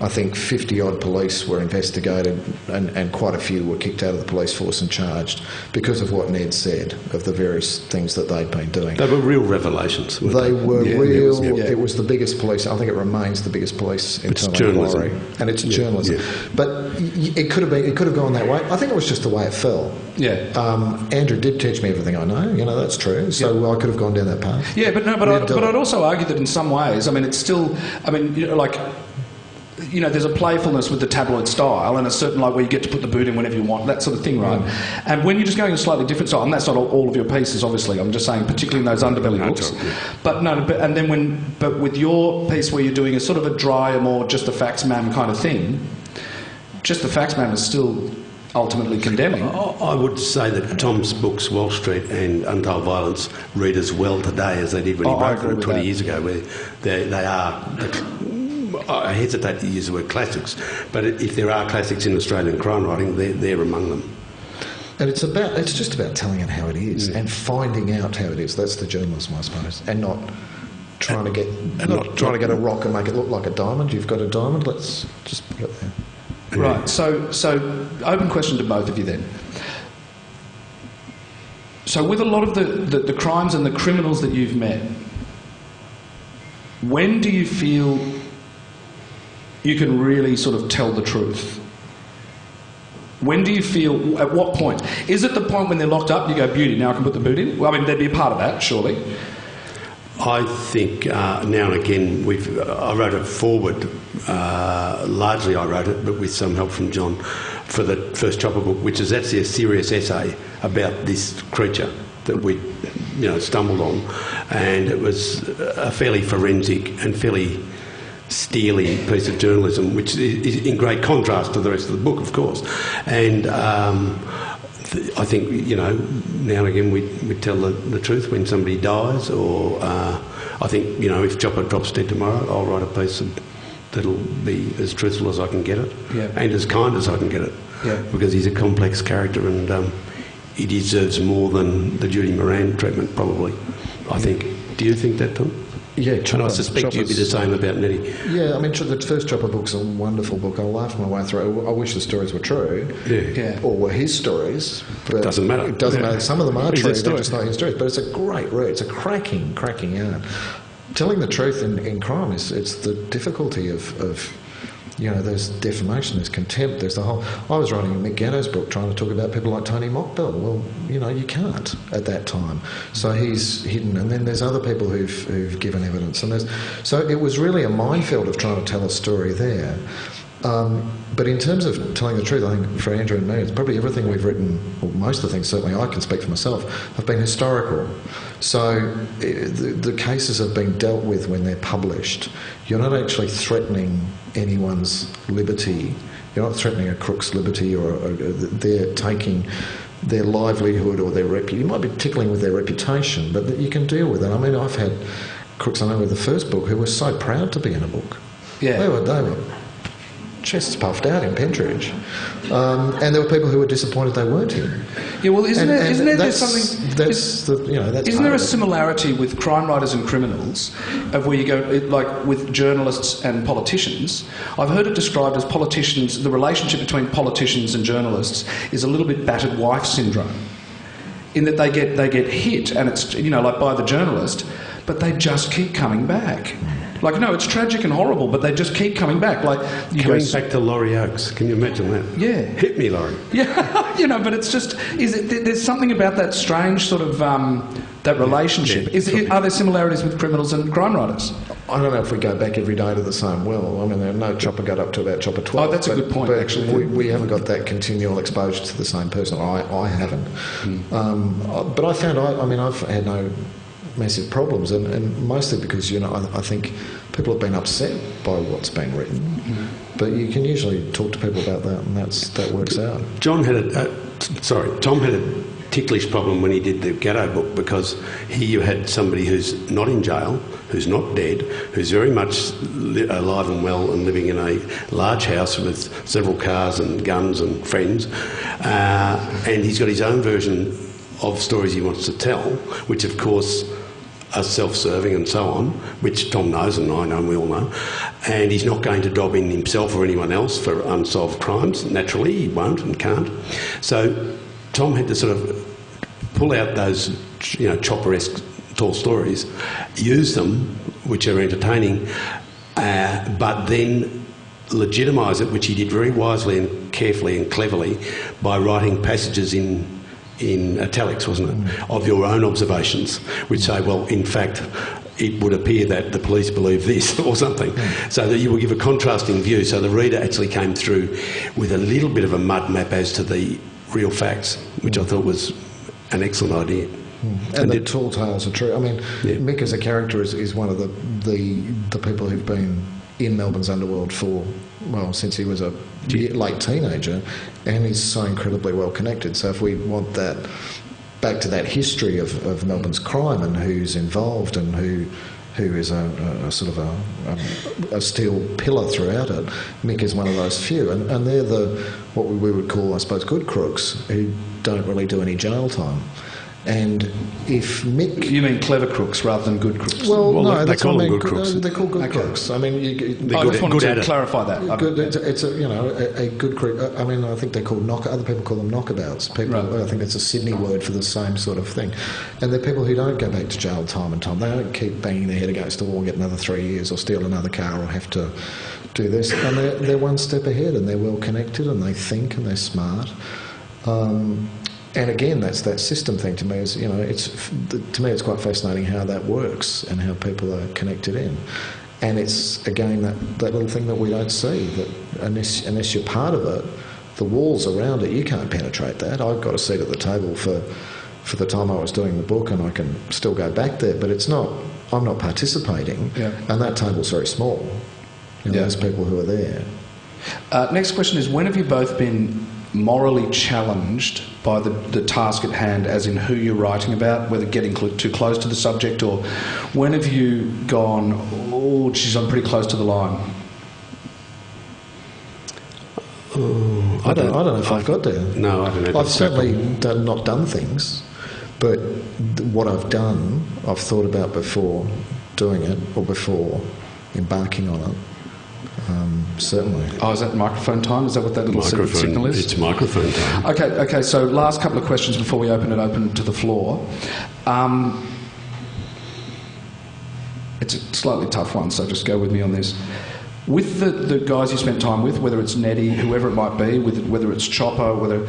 I think 50-odd police were investigated and quite a few were kicked out of the police force and charged because of what Ned said of the various things that they'd been doing. They were real revelations. They were real. Yeah. It was the biggest police. I think it remains the biggest police in It's journalism. And it's journalism. Yeah. But it could have gone that way. I think it was just the way it fell. Yeah. Andrew did teach me everything I know. You know, that's true. So I could have gone down that path. Yeah, but I'd also argue that in some ways, I mean, it's still, I mean, you know, like, you know, there's a playfulness with the tabloid style, and a certain, like, where you get to put the boot in whenever you want, that sort of thing, right? And when you're just going a slightly different style, and that's not all of your pieces, obviously, I'm just saying, particularly in those Underbelly books. But with your piece where you're doing a sort of a drier, more just the facts man kind of thing, just the facts man is still ultimately condemning. I would say that Tom's books, Walsh Street and Untold Violence, read as well today as they did when he wrote them 20 years ago, where they are... I hesitate to use the word classics, but if there are classics in Australian crime writing, they're among them. And it's just about telling it how it is and finding out how it is. That's the journalism, I suppose, and not trying to get a rock and make it look like a diamond. You've got a diamond. Let's just put it there. Right. So open question to both of you then. So with a lot of the crimes and the criminals that you've met, when do you feel you can really sort of tell the truth? When do you feel, at what point? Is it the point when they're locked up, you go, beauty, now I can put the boot in? Well, I mean, there'd be a part of that, surely. I think now and again, I wrote a foreword, largely I wrote it, but with some help from John, for the first Chopper book, which is actually a serious essay about this creature that we stumbled on. And it was a fairly forensic and fairly steely piece of journalism, which is in great contrast to the rest of the book, of course. And I think, now and again we tell the truth when somebody dies, or I think, if Chopper drops dead tomorrow, I'll write a piece that'll be as truthful as I can get it, and as kind as I can get it, because he's a complex character, and he deserves more than the Judy Moran treatment, probably, I think. Do you think that, Tom? Yeah, and I suspect you'd be the same about Neddy. Yeah, I mean, the first Chopper book's a wonderful book. I laughed my way through it. I wish the stories were true, or were his stories. But it doesn't matter. It doesn't matter. Some of them are true, they're just not his stories. But it's a great read. It's a cracking yarn. Telling the truth in crime it's the difficulty of there's defamation, there's contempt, there's the whole... I was writing Mick Gatto's book trying to talk about people like Tony Mockbell. Well, you can't at that time. So he's hidden, and then there's other people who've given evidence. So it was really a minefield of trying to tell a story there. But in terms of telling the truth, I think for Andrew and me, it's probably everything we've written, or most of the things, certainly I can speak for myself, have been historical. So the cases have been dealt with when they're published. You're not actually threatening anyone's liberty You're not threatening a crook's liberty, or they're taking their livelihood or their reputation. You might be tickling with their reputation, but you can deal with it. I mean, I've had crooks I know with the first book who were so proud to be in a book. Yeah. They were chests puffed out in Pentridge, and there were people who were disappointed they weren't in. Yeah, well, isn't there that's something? That's isn't there a similarity with crime writers and criminals, of where you go like with journalists and politicians? I've heard it described as politicians. The relationship between politicians and journalists is a little bit battered wife syndrome, in that they get hit, and it's like by the journalist, but they just keep coming back. Like, no, it's tragic and horrible, but they just keep coming back. Like, coming back to Laurie Oakes. Can you imagine that? Yeah. Hit me, Laurie. Yeah, but it's just... there's something about that strange sort of... that relationship. Are there similarities with criminals and crime writers? I don't know if we go back every day to the same well. I mean, no chopper got up to about chopper 12. Oh, that's a good point. But actually, we haven't got that continual exposure to the same person. I haven't. But I found... I've had no massive problems, and mostly because I think people have been upset by what's been written, but you can usually talk to people about that, and that works out. Tom had a ticklish problem when he did the Gatto book, because you had somebody who's not in jail, who's not dead, who's very much alive and well and living in a large house with several cars and guns and friends, and he's got his own version of stories he wants to tell, which of course are self-serving and so on, which Tom knows and I know and we all know, and he's not going to dob in himself or anyone else for unsolved crimes. Naturally, he won't and can't. So Tom had to sort of pull out those, chopper-esque tall stories, use them, which are entertaining, but then legitimise it, which he did very wisely and carefully and cleverly by writing passages in italics, wasn't it, of your own observations, which say, well, in fact, it would appear that the police believe this or something, so that you will give a contrasting view, so the reader actually came through with a little bit of a mud map as to the real facts, which I thought was an excellent idea. And the tall tales are true. I mean, Mick as a character is one of the people who've been in Melbourne's underworld since he was a late teenager, and he's so incredibly well connected. So if we want that back to that history of Melbourne's crime and who's involved and who is a sort of a steel pillar throughout it, Mick is one of those few, and they're what we would call, I suppose, good crooks who don't really do any jail time. And if Mick... You mean clever crooks rather than good crooks? Well, no, they call them good crooks. They're called good crooks. I mean, I just wanted to clarify that. It's a good crook. I mean, I think they're called other people call them knockabouts. I think it's a Sydney word for the same sort of thing. And they're people who don't go back to jail time and time. They don't keep banging their head against the wall, get another 3 years, or steal another car, or have to do this. And they're one step ahead, and they're well connected, and they think, and they're smart. And again, that's that system thing to me. To me, it's quite fascinating how that works and how people are connected in. And it's again that little thing that we don't see, that unless you're part of it, the walls around it, you can't penetrate that. I've got a seat at the table for the time I was doing the book, and I can still go back there, but I'm not participating, and that table's very small. Those people who are there. Next question is, when have you both been morally challenged by the task at hand, as in who you're writing about, whether getting too close to the subject, or when have you gone, oh, geez, I'm pretty close to the line? I don't know if I've got there. No, I don't know. I've certainly not done things, but what I've done, I've thought about before doing it or before embarking on it. Certainly. Oh, is that microphone time? Is that what that little signal is? It's microphone time. Okay, so last couple of questions before we open to the floor. It's a slightly tough one, so just go with me on this. With the guys you spent time with, whether it's Neddy, whoever it might be, whether it's Chopper,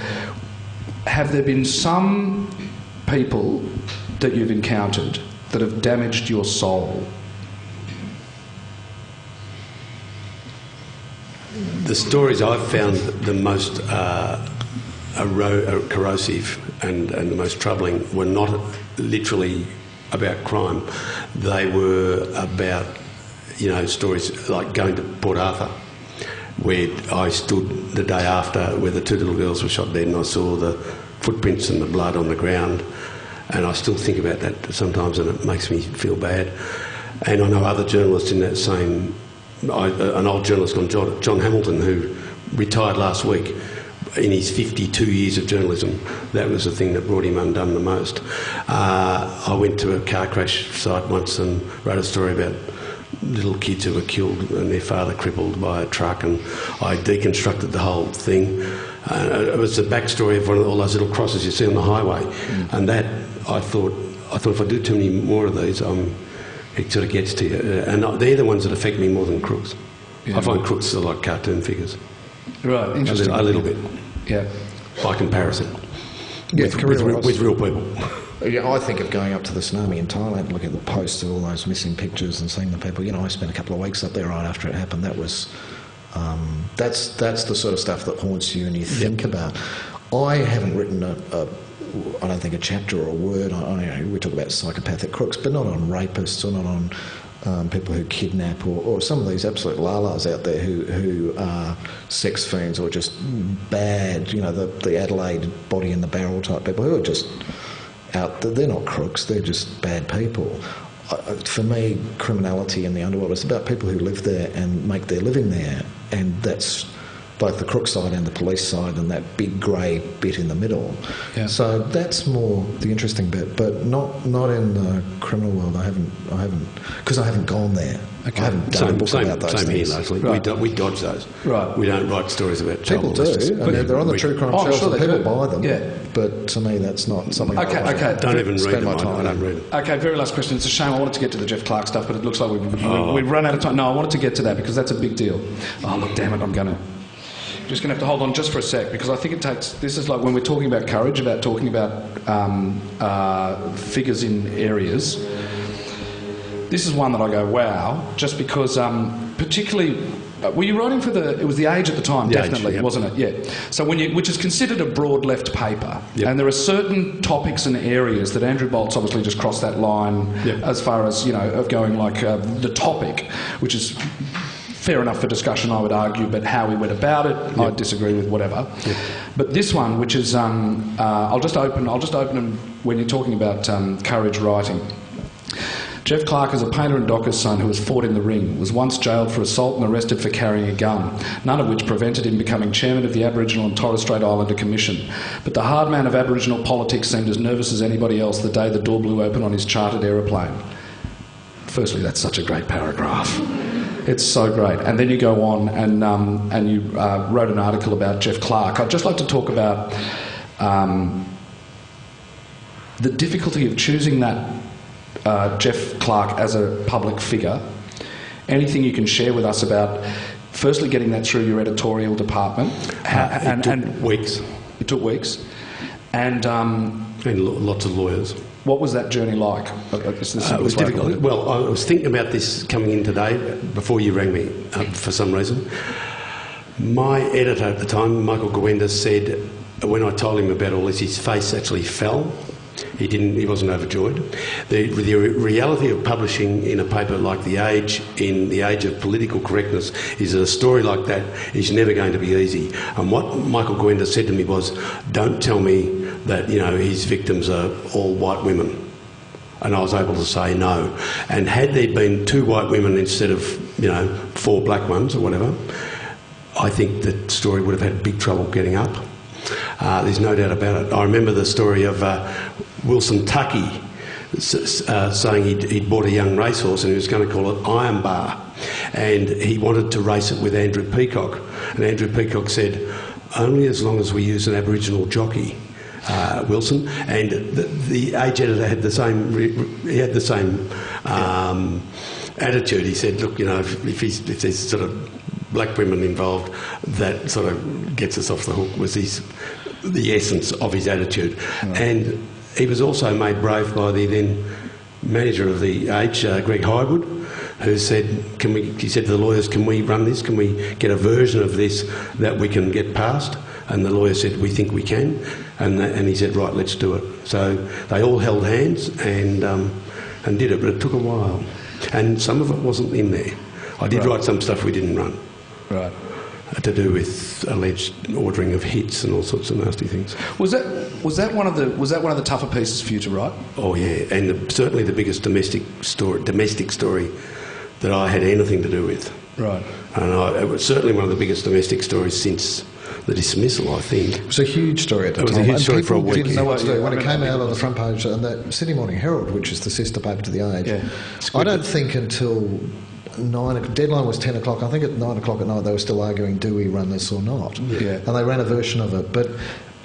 have there been some people that you've encountered that have damaged your soul? The stories I've found the most corrosive and the most troubling were not literally about crime. They were about, stories like going to Port Arthur where I stood the day after where the two little girls were shot dead, and I saw the footprints and the blood on the ground, and I still think about that sometimes, and it makes me feel bad. And I know other journalists in that same... an old journalist called John Hamilton, who retired last week, in his 52 years of journalism, that was the thing that brought him undone the most. I went to a car crash site once and wrote a story about little kids who were killed and their father crippled by a truck, and I deconstructed the whole thing. It was the backstory of all those little crosses you see on the highway, and that I thought if I do too many more of these, it sort of gets to you. And they're the ones that affect me more than crooks. Yeah, I find crooks are like cartoon figures. Right, interesting. A little bit. Yeah. By comparison. Yeah, with real people. Yeah, I think of going up to the tsunami in Thailand, looking at the posts of all those missing pictures and seeing the people. I spent a couple of weeks up there right after it happened. That was... that's the sort of stuff that haunts you and you think about. I haven't written I don't think a chapter or a word on, we talk about psychopathic crooks, but not on rapists or not on people who kidnap or some of these absolute lalas out there who are sex fiends or just bad, the Adelaide body in the barrel type people who are just out there. They're not crooks, they're just bad people. For me, criminality in the underworld is about people who live there and make their living there, and that's both the crook side and the police side and that big grey bit in the middle. Yeah. So that's more the interesting bit, but not in the criminal world. I haven't because I haven't gone there. Okay. I haven't done a book about those same things. Here, largely. Right. We dodge those. Right. We don't write stories about people do, and they're on the true crime shelves, sure and people do. buy them. Yeah. But to me, that's not something. Okay. Don't even read them. I don't read them. Okay. Very last question. It's a shame. I wanted to get to the Jeff Clark stuff, but it looks like we've run out of time. No, I wanted to get to that because that's a big deal. Oh look, damn it! I'm going to have to hold on just for a sec because I think it takes... This is like when we're talking about courage, about talking about figures in areas. This is one that I go, wow, just because particularly... were you writing for the... It was The Age at the time, definitely, Age, yep. Wasn't it? Yeah. So which is considered a broad left paper. Yep. And there are certain topics and areas that Andrew Bolt's obviously just crossed that line as far as, of going like the topic, which is... fair enough for discussion, I would argue, but how we went about it, I disagree with whatever. Yep. But this one, which is, I'll just open them when you're talking about courage writing. Jeff Clark is a painter and docker's son who was fought in the ring, was once jailed for assault and arrested for carrying a gun, none of which prevented him becoming chairman of the Aboriginal and Torres Strait Islander Commission. But the hard man of Aboriginal politics seemed as nervous as anybody else the day the door blew open on his chartered aeroplane. Firstly, that's such a great paragraph. It's so great. And then you go on and you wrote an article about Jeff Clark. I'd just like to talk about the difficulty of choosing that Jeff Clark as a public figure. Anything you can share with us about, firstly, getting that through your editorial department? It took weeks. It took weeks. And lots of lawyers. What was that journey like? It was difficult. Well, I was thinking about this coming in today before you rang me for some reason. My editor at the time, Michael Gawenda, said when I told him about all this, his face actually fell. He wasn't overjoyed. The reality of publishing in a paper like The Age, in the age of political correctness, is that a story like that is never going to be easy. And what Michael Gawenda said to me was, don't tell me that, his victims are all white women. And I was able to say no. And had there been 2 white women instead of, 4 black ones or whatever, I think the story would have had big trouble getting up. There's no doubt about it. I remember the story of Wilson Tuckey saying he'd bought a young racehorse and he was going to call it Iron Bar. And he wanted to race it with Andrew Peacock. And Andrew Peacock said, only as long as we use an Aboriginal jockey. Wilson, and the Age editor had the same. He had the same attitude. He said, "Look, if there's sort of black women involved, that sort of gets us off the hook." Was the essence of his attitude, and he was also made brave by the then manager of the Age, Greg Highwood, who said, he said to the lawyers, "Can we run this? Can we get a version of this that we can get passed?" And the lawyer said, "We think we can." And he said, "Right, let's do it." So they all held hands and did it, but it took a while. And some of it wasn't in there. I did write some stuff we didn't run. Right. to do with alleged ordering of hits and all sorts of nasty things. Was that one of the tougher pieces for you to write? Oh yeah, and certainly the biggest domestic story that I had anything to do with. Right. And it was certainly one of the biggest domestic stories since the dismissal, I think. It was a huge story at the time. It was a huge story for a week. People didn't know what to do. When it came out on the front page, and the Sydney Morning Herald, which is the sister paper to The Age, I don't think until deadline was 10 o'clock. I think at 9 o'clock at night they were still arguing, do we run this or not? Yeah. And they ran a version of it. But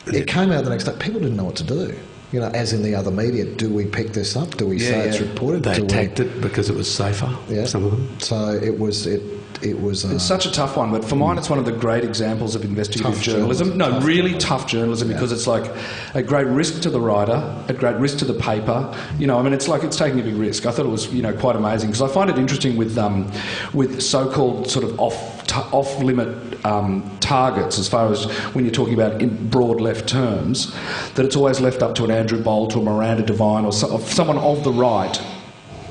it came out the next day. People didn't know what to do. You know, as in the other media, do we pick this up? Do we say it's reported? They attacked it because it was safer, some of them. So it was... It's such a tough one, but for mine it's one of the great examples of investigative Tough journalism. journalism. Really tough journalism, because it's like a great risk to the writer, a great risk to the paper. You know, I mean, it's like it's taking a big risk. I thought it was, quite amazing, because I find it interesting with so-called sort of off-limit targets, as far as when you're talking about in broad left terms, that it's always left up to an Andrew Bolt or Miranda Devine or someone of the right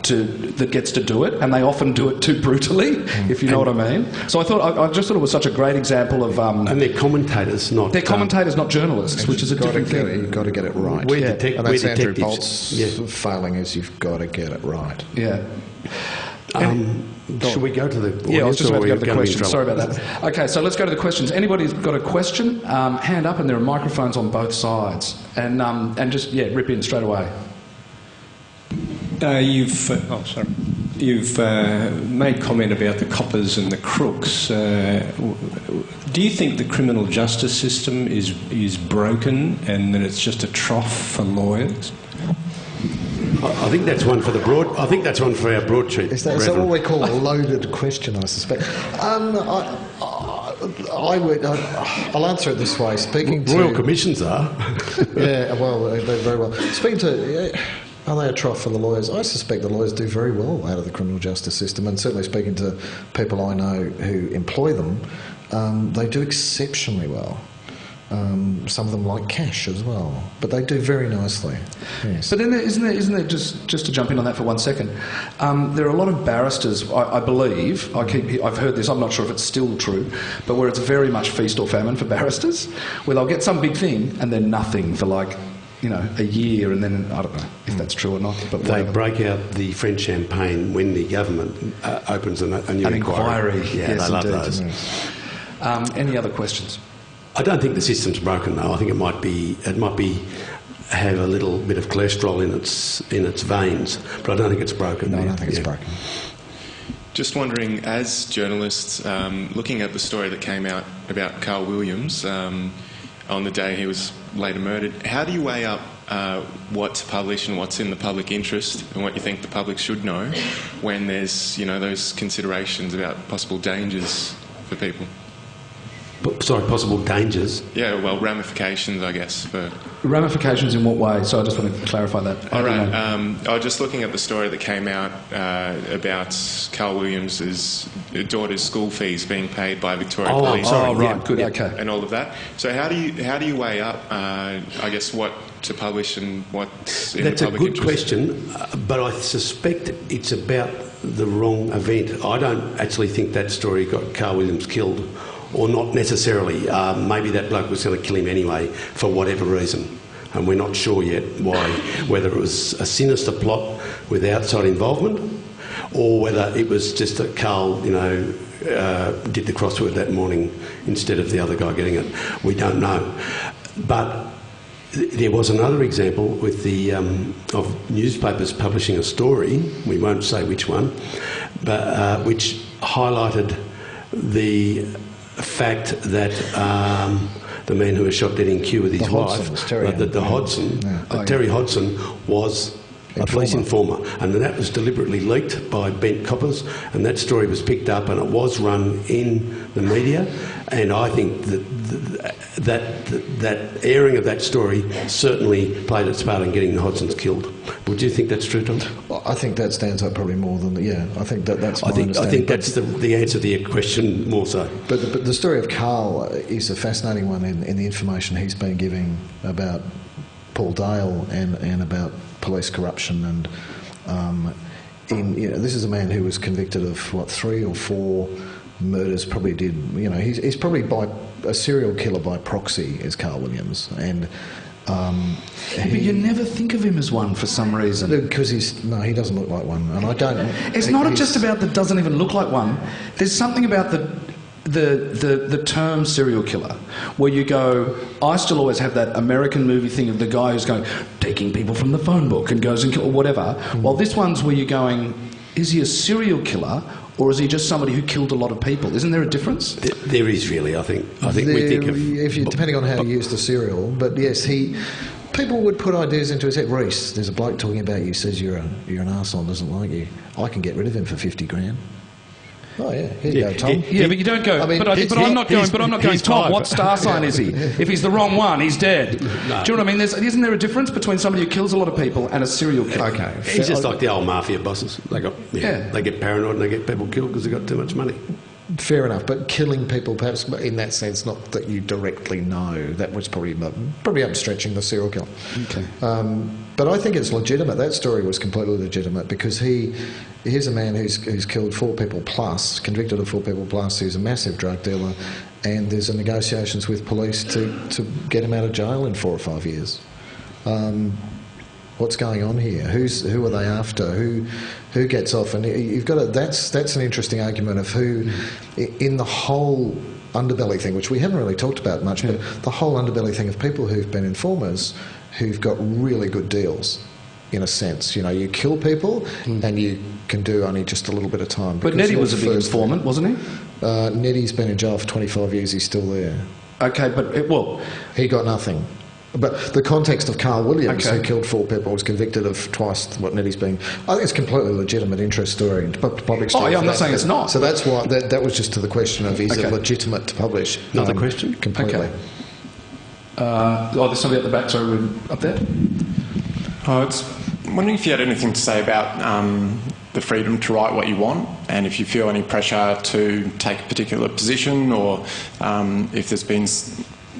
that gets to do it, and they often do it too brutally, if you know what I mean. So I just thought it was such a great example of... and they're commentators, not... They're commentators, not journalists, which is a different thing. You've got to get it right. And that's Andrew Bolt's failing, is you've got to get it right. Yeah. Should we go to the audience? Yeah, I was just about to go to the questions. Sorry about that. Okay, so let's go to the questions. Anybody's got a question, hand up, and there are microphones on both sides. And just, rip in straight away. You've made comment about the coppers and the crooks. Do you think the criminal justice system is broken and that it's just a trough for lawyers? I think that's one for the broad. I think that's one for our broadsheet. Is that what we call a loaded question? I suspect. I'll answer it this way. Speaking to Royal Commissions are. Yeah, well, they're very well. Speaking to. Are they a trough for the lawyers? I suspect the lawyers do very well out of the criminal justice system, and certainly speaking to people I know who employ them, they do exceptionally well. Some of them like cash as well, but they do very nicely. Yes. But then isn't there just to jump in on that for 1 second? There are a lot of barristers, I believe. I've heard this. I'm not sure if it's still true, but where it's very much feast or famine for barristers, where they'll get some big thing and then nothing for a year, and then I don't know if that's true or not. But they break out the French champagne when the government opens a new inquiry. Yeah, yes, they love indeed. those. Yes. Any other questions? I don't think the system's broken though. I think it might be have a little bit of cholesterol in its veins, but I don't think it's broken. No, I don't think it's broken. Just wondering, as journalists, looking at the story that came out about Carl Williams on the day he was later murdered, how do you weigh up what to publish and what's in the public interest and what you think the public should know when there's those considerations about possible dangers for people? Sorry, possible dangers? Yeah, well, ramifications, I guess. Ramifications in what way? So I just want to clarify that. All right. I was just looking at the story that came out about Carl Williams' daughter's school fees being paid by Victoria Police. Oh, right. Good. Okay. And all of that. So how do you weigh up, I guess, what to publish and what's in the public interest? That's a good question, but I suspect it's about the wrong event. I don't actually think that story got Carl Williams killed. Or not necessarily. Maybe that bloke was going to kill him anyway for whatever reason, and we're not sure yet whether it was a sinister plot with outside involvement, or whether it was just that Carl, did the crossword that morning instead of the other guy getting it. We don't know. But there was another example with of newspapers publishing a story. We won't say which one, but which highlighted the fact that the man who was shot dead in queue with his wife, Terry Hodson, was a police informer, and that was deliberately leaked by bent coppers, and that story was picked up and it was run in the media, and I think that airing of that story certainly played its part in getting the Hodsons killed. Would you think that's true, Tom? Well, I think that stands up probably more than I think that's my understanding. I think that's the answer to your question more so. But the story of Carl is a fascinating one in the information he's been giving about Paul Dale and about police corruption, and this is a man who was convicted of 3 or 4 murders probably did. You know, he's probably a serial killer by proxy is Carl Williams, and. But you never think of him as one for some reason. Because he doesn't look like one, and I don't. It's not just about that doesn't even look like one. There's something about the term serial killer where you go. I still always have that American movie thing of the guy who's going taking people from the phone book and goes and or whatever. While this one's where you're going, is he a serial killer? Or is he just somebody who killed a lot of people? Isn't there a difference? There is really, I think. I think we think of... depending on how you use the serial. But yes, people would put ideas into his head. Rhys, there's a bloke talking about you, says you're an arsehole and doesn't like you. I can get rid of him for 50 grand. Oh yeah, here you go, Tom. Yeah, but you don't go. But I'm not going. Tom, what star sign is he? If he's the wrong one, he's dead. No. Do you know what I mean? Isn't there a difference between somebody who kills a lot of people and a serial killer? Okay, he's just like the old mafia bosses. They get paranoid and they get people killed because they've got too much money. Fair enough, but killing people, perhaps in that sense, not that you directly know. That was probably outstretching the serial killer. Okay. But I think it's legitimate. That story was completely legitimate because here's a man who's killed 4 people plus, convicted of 4 people plus, who's a massive drug dealer, and there's negotiations with police to get him out of jail in 4 or 5 years. What's going on here? Who are they after? Who gets off? And you've got that's an interesting argument of who in the whole Underbelly thing, which we haven't really talked about much, but the whole Underbelly thing of people who've been informers who've got really good deals, in a sense. You know, you kill people and you can do only just a little bit of time. But Neddy was a big informant, wasn't he? Neddy's been in jail for 25 years. He's still there. Okay, but he got nothing. But the context of Carl Williams, who killed 4 people, was convicted of twice what Neddy's been. I think it's a completely legitimate interest story to public. Oh, yeah, I'm not saying it's not. So that's why that was just to the question of is it legitimate to publish? Another question? Completely. Okay. There's somebody at the back. Sorry, up there. I'm wondering if you had anything to say about the freedom to write what you want, and if you feel any pressure to take a particular position, or if there's been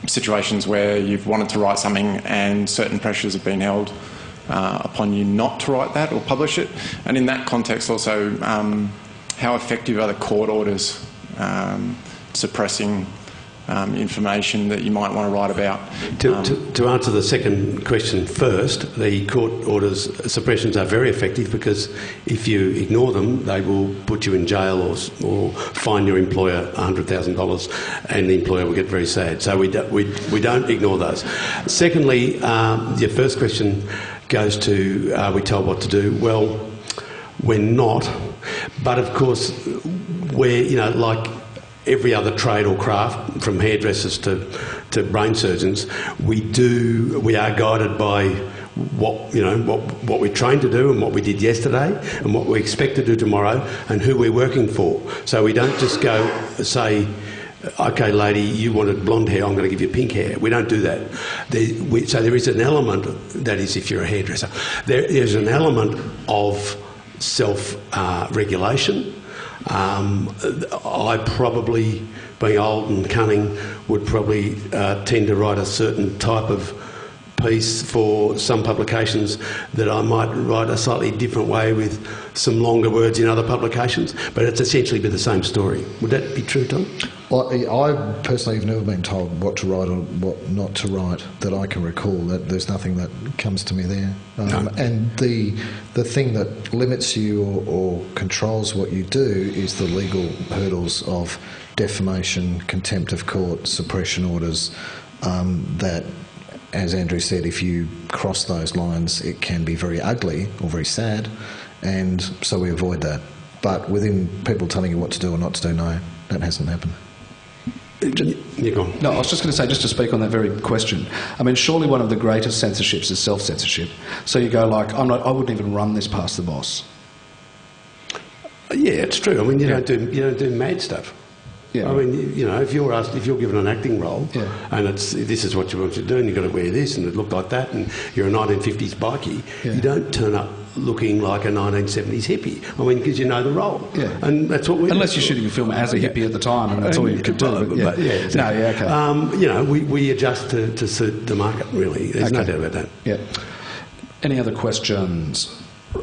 situations where you've wanted to write something and certain pressures have been held upon you not to write that or publish it. And in that context also, how effective are the court orders suppressing information that you might want to write about? To answer the second question first, the court orders suppressions are very effective because if you ignore them, they will put you in jail or fine your employer $100,000, and the employer will get very sad. So we don't ignore those. Secondly, your first question goes to are we told what to do? Well, we're not, but of course we're like every other trade or craft, from hairdressers to brain surgeons, we are guided by what we're trained to do and what we did yesterday and what we expect to do tomorrow and who we're working for. So we don't just go say, okay, lady, you wanted blonde hair, I'm going to give you pink hair. We don't do that. So there is an element, that is if you're a hairdresser, there's an element of self-regulation. I probably, being old and cunning, would probably tend to write a certain type of piece for some publications that I might write a slightly different way with some longer words in other publications, but it's essentially be the same story. Would that be true, Tom? Well, I personally have never been told what to write or what not to write that I can recall. That there's nothing that comes to me there. No. And the thing that limits you or controls what you do is the legal hurdles of defamation, contempt of court, suppression orders, that, as Andrew said, if you cross those lines, it can be very ugly or very sad, and so we avoid that. But within people telling you what to do or not to do, no, that hasn't happened. You're gone. No, I was just going to say, just to speak on that very question. I mean, surely one of the greatest censorships is self-censorship. So you go like, I wouldn't even run this past the boss. Yeah, it's true. I mean, you don't do mad stuff. Yeah. I mean, if you're given an acting role, and this is what you want to do, and you've got to wear this, and it looked like that, and you're a 1950s bikie, you don't turn up looking like a 1970s hippie. I mean, because you know the role. Yeah. And that's what we Unless you're shooting a film as a hippie at the time, and that's all you could do. But exactly. Okay. We adjust to suit the market, really. There's no doubt about that. Yeah. Any other questions?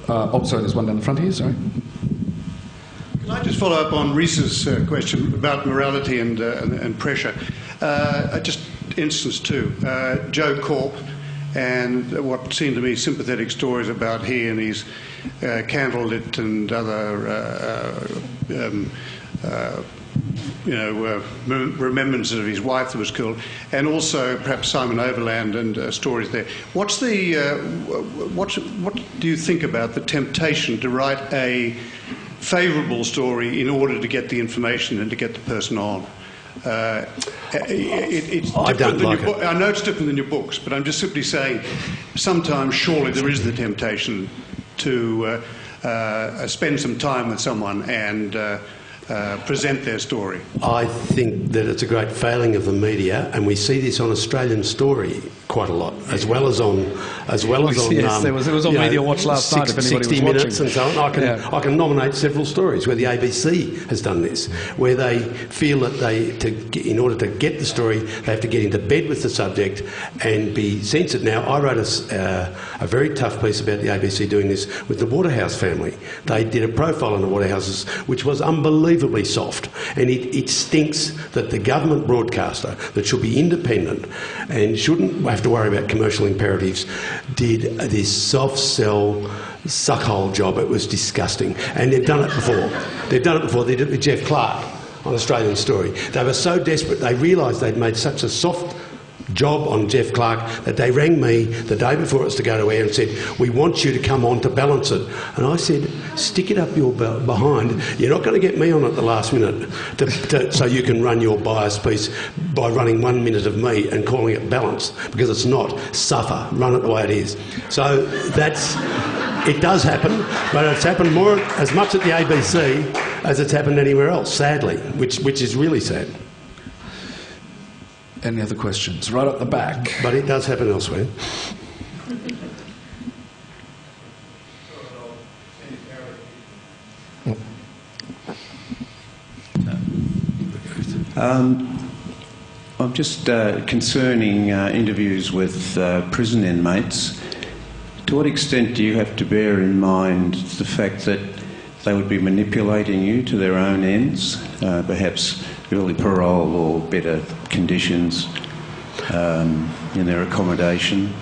Sorry, there's one down the front here, sorry. Can I just follow up on Rhys's question about morality and pressure? Just instance two, Joe Corp, and what seemed to me sympathetic stories about he and his candlelit and other remembrances of his wife that was killed, and also perhaps Simon Overland and stories there. What do you think about the temptation to write a favourable story in order to get the information and to get the person on? I don't like it. I know it's different than your books, but I'm just simply saying sometimes surely there is the temptation to spend some time with someone and present their story. I think that it's a great failing of the media, and we see this on Australian Story quite a lot, as well as on Yes, it was on Media Watch last night. If anybody 60 was Minutes watching. and so on. I can nominate several stories where the ABC has done this, where they feel that in order to get the story, they have to get into bed with the subject and be censored. Now, I wrote a very tough piece about the ABC doing this with the Waterhouse family. They did a profile on the Waterhouses, which was unbelievably soft, and it stinks that the government broadcaster that should be independent and shouldn't have to worry about commercial imperatives did this soft-sell suckhole job. It was disgusting, and they've done it before. They did it with Jeff Clark on Australian Story. They were so desperate, they realised they'd made such a soft job on Jeff Clark that they rang me the day before it was to go to air and said, "We want you to come on to balance it." And I said, "Stick it up your behind. You're not going to get me on at the last minute so you can run your bias piece by running 1 minute of me and calling it balanced, because it's not. Suffer. Run it the way it is." So it does happen, but it's happened as much at the ABC as it's happened anywhere else, sadly, which is really sad. Any other questions? Right up the back. But it does happen elsewhere. I'm just concerning interviews with prison inmates. To what extent do you have to bear in mind the fact that they would be manipulating you to their own ends, perhaps early parole or better conditions in their accommodation?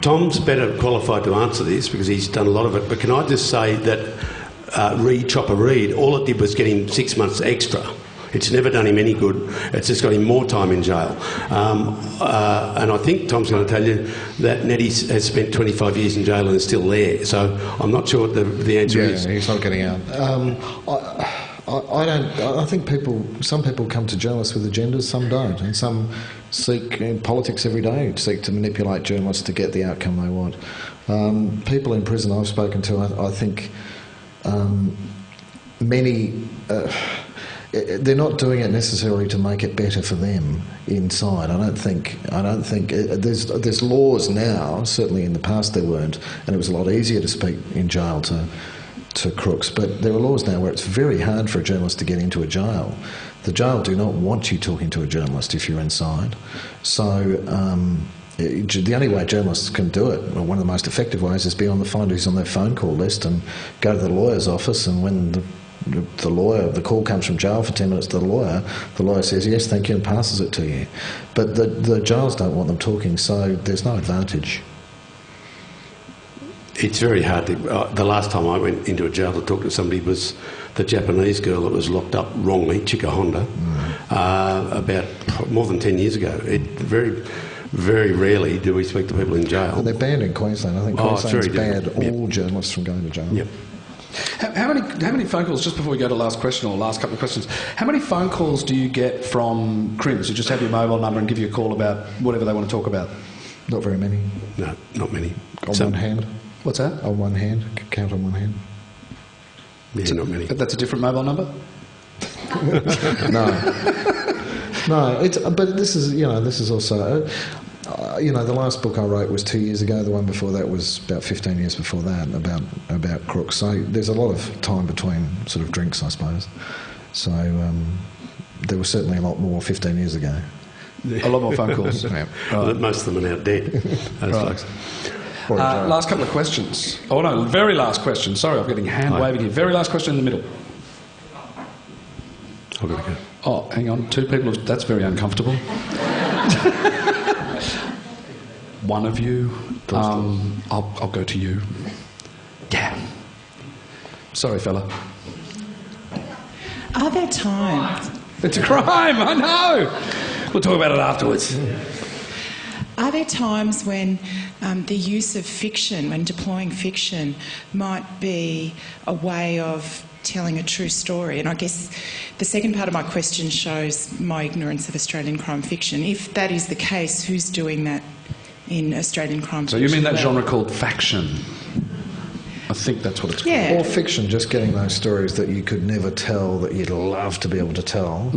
Tom's better qualified to answer this because he's done a lot of it, but can I just say that Chopper Read, all it did was get him 6 months extra. It's never done him any good. It's just got him more time in jail. And I think Tom's going to tell you that Neddy has spent 25 years in jail and is still there. So I'm not sure what the answer is. Yeah, he's not getting out. I think some people come to journalists with agendas, some don't, and some seek in politics every day, seek to manipulate journalists to get the outcome they want. People in prison I've spoken to, I think many. They're not doing it necessarily to make it better for them inside. I don't think there's laws now. Certainly in the past there weren't, and it was a lot easier to speak in jail to crooks. But there are laws now where it's very hard for a journalist to get into a jail. The jail do not want you talking to a journalist if you're inside. So the only way journalists can do it, or one of the most effective ways, is find who's on their phone call list and go to the lawyer's office, and when the call comes from jail for 10 minutes to the lawyer says yes, thank you, and passes it to you. But the jails don't want them talking, so there's no advantage. It's very hard to... the last time I went into a jail to talk to somebody was the Japanese girl that was locked up wrongly, Chika Honda, about more than 10 years ago. Very, very rarely do we speak to people in jail. Well, they're banned in Queensland. I think Queensland's banned all journalists from going to jail. Yep. How many phone calls, just before we go to the last question or last couple of questions, how many phone calls do you get from crims who just have your mobile number and give you a call about whatever they want to talk about? Not very many. No, not many. On one hand. What's that? On one hand. Count on one hand. Yeah, not many. That's a different mobile number? No, but this is also... the last book I wrote was 2 years ago. The one before that was about 15 years before that, about crooks. So there's a lot of time between sort of drinks, I suppose. So there was certainly a lot more 15 years ago. A lot more phone calls. Yeah. Right. Most of them are now dead. Right. Last couple of questions. Oh no, very last question. Sorry, I'm getting hand waving here. Very last question in the middle. I've got to go. Oh, hang on. Two people. That's very uncomfortable. One of you. I'll go to you. Yeah. Sorry, fella. Are there times... It's a crime, I know! We'll talk about it afterwards. Are there times when the use of fiction, when deploying fiction, might be a way of telling a true story? And I guess the second part of my question shows my ignorance of Australian crime fiction. If that is the case, who's doing that in Australian crime fiction? So you mean that genre called faction? I think that's what it's called. Yeah. Or fiction, just getting those stories that you could never tell, that you'd love to be able to tell.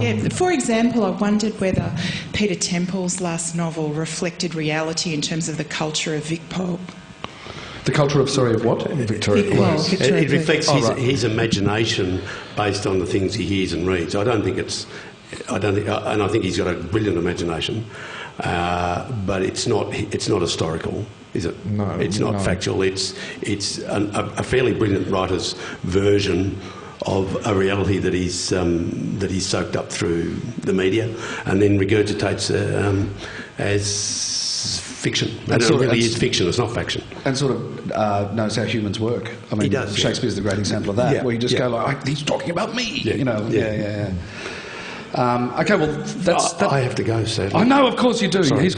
Yeah, for example, I wondered whether Peter Temple's last novel reflected reality in terms of the culture of Vicpol. The culture of, sorry, of what? Victoria Police. It reflects Oh, his imagination based on the things he hears and reads. I think he's got a brilliant imagination, but it's not historical, is it? No, it's not factual. It's a fairly brilliant writer's version of a reality that he's soaked up through the media and then regurgitates as fiction. And it really is fiction, it's not faction. And sort of knows how humans work. I mean, He does, yeah. Shakespeare's the great example of that, Yeah, where you just yeah. go like, he's talking about me, Yeah, you know. yeah. Okay, well, that's... I have to go, sadly. I know, of course you do. Sorry. Andrew's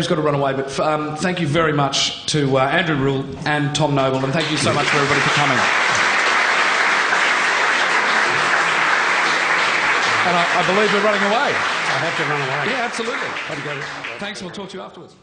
got to run away, but thank you very much to Andrew Rule and Tom Noble, and thank you so much for everybody for coming. And I believe we're running away. I have to run away. Yeah, absolutely. Thanks, and we'll talk to you afterwards.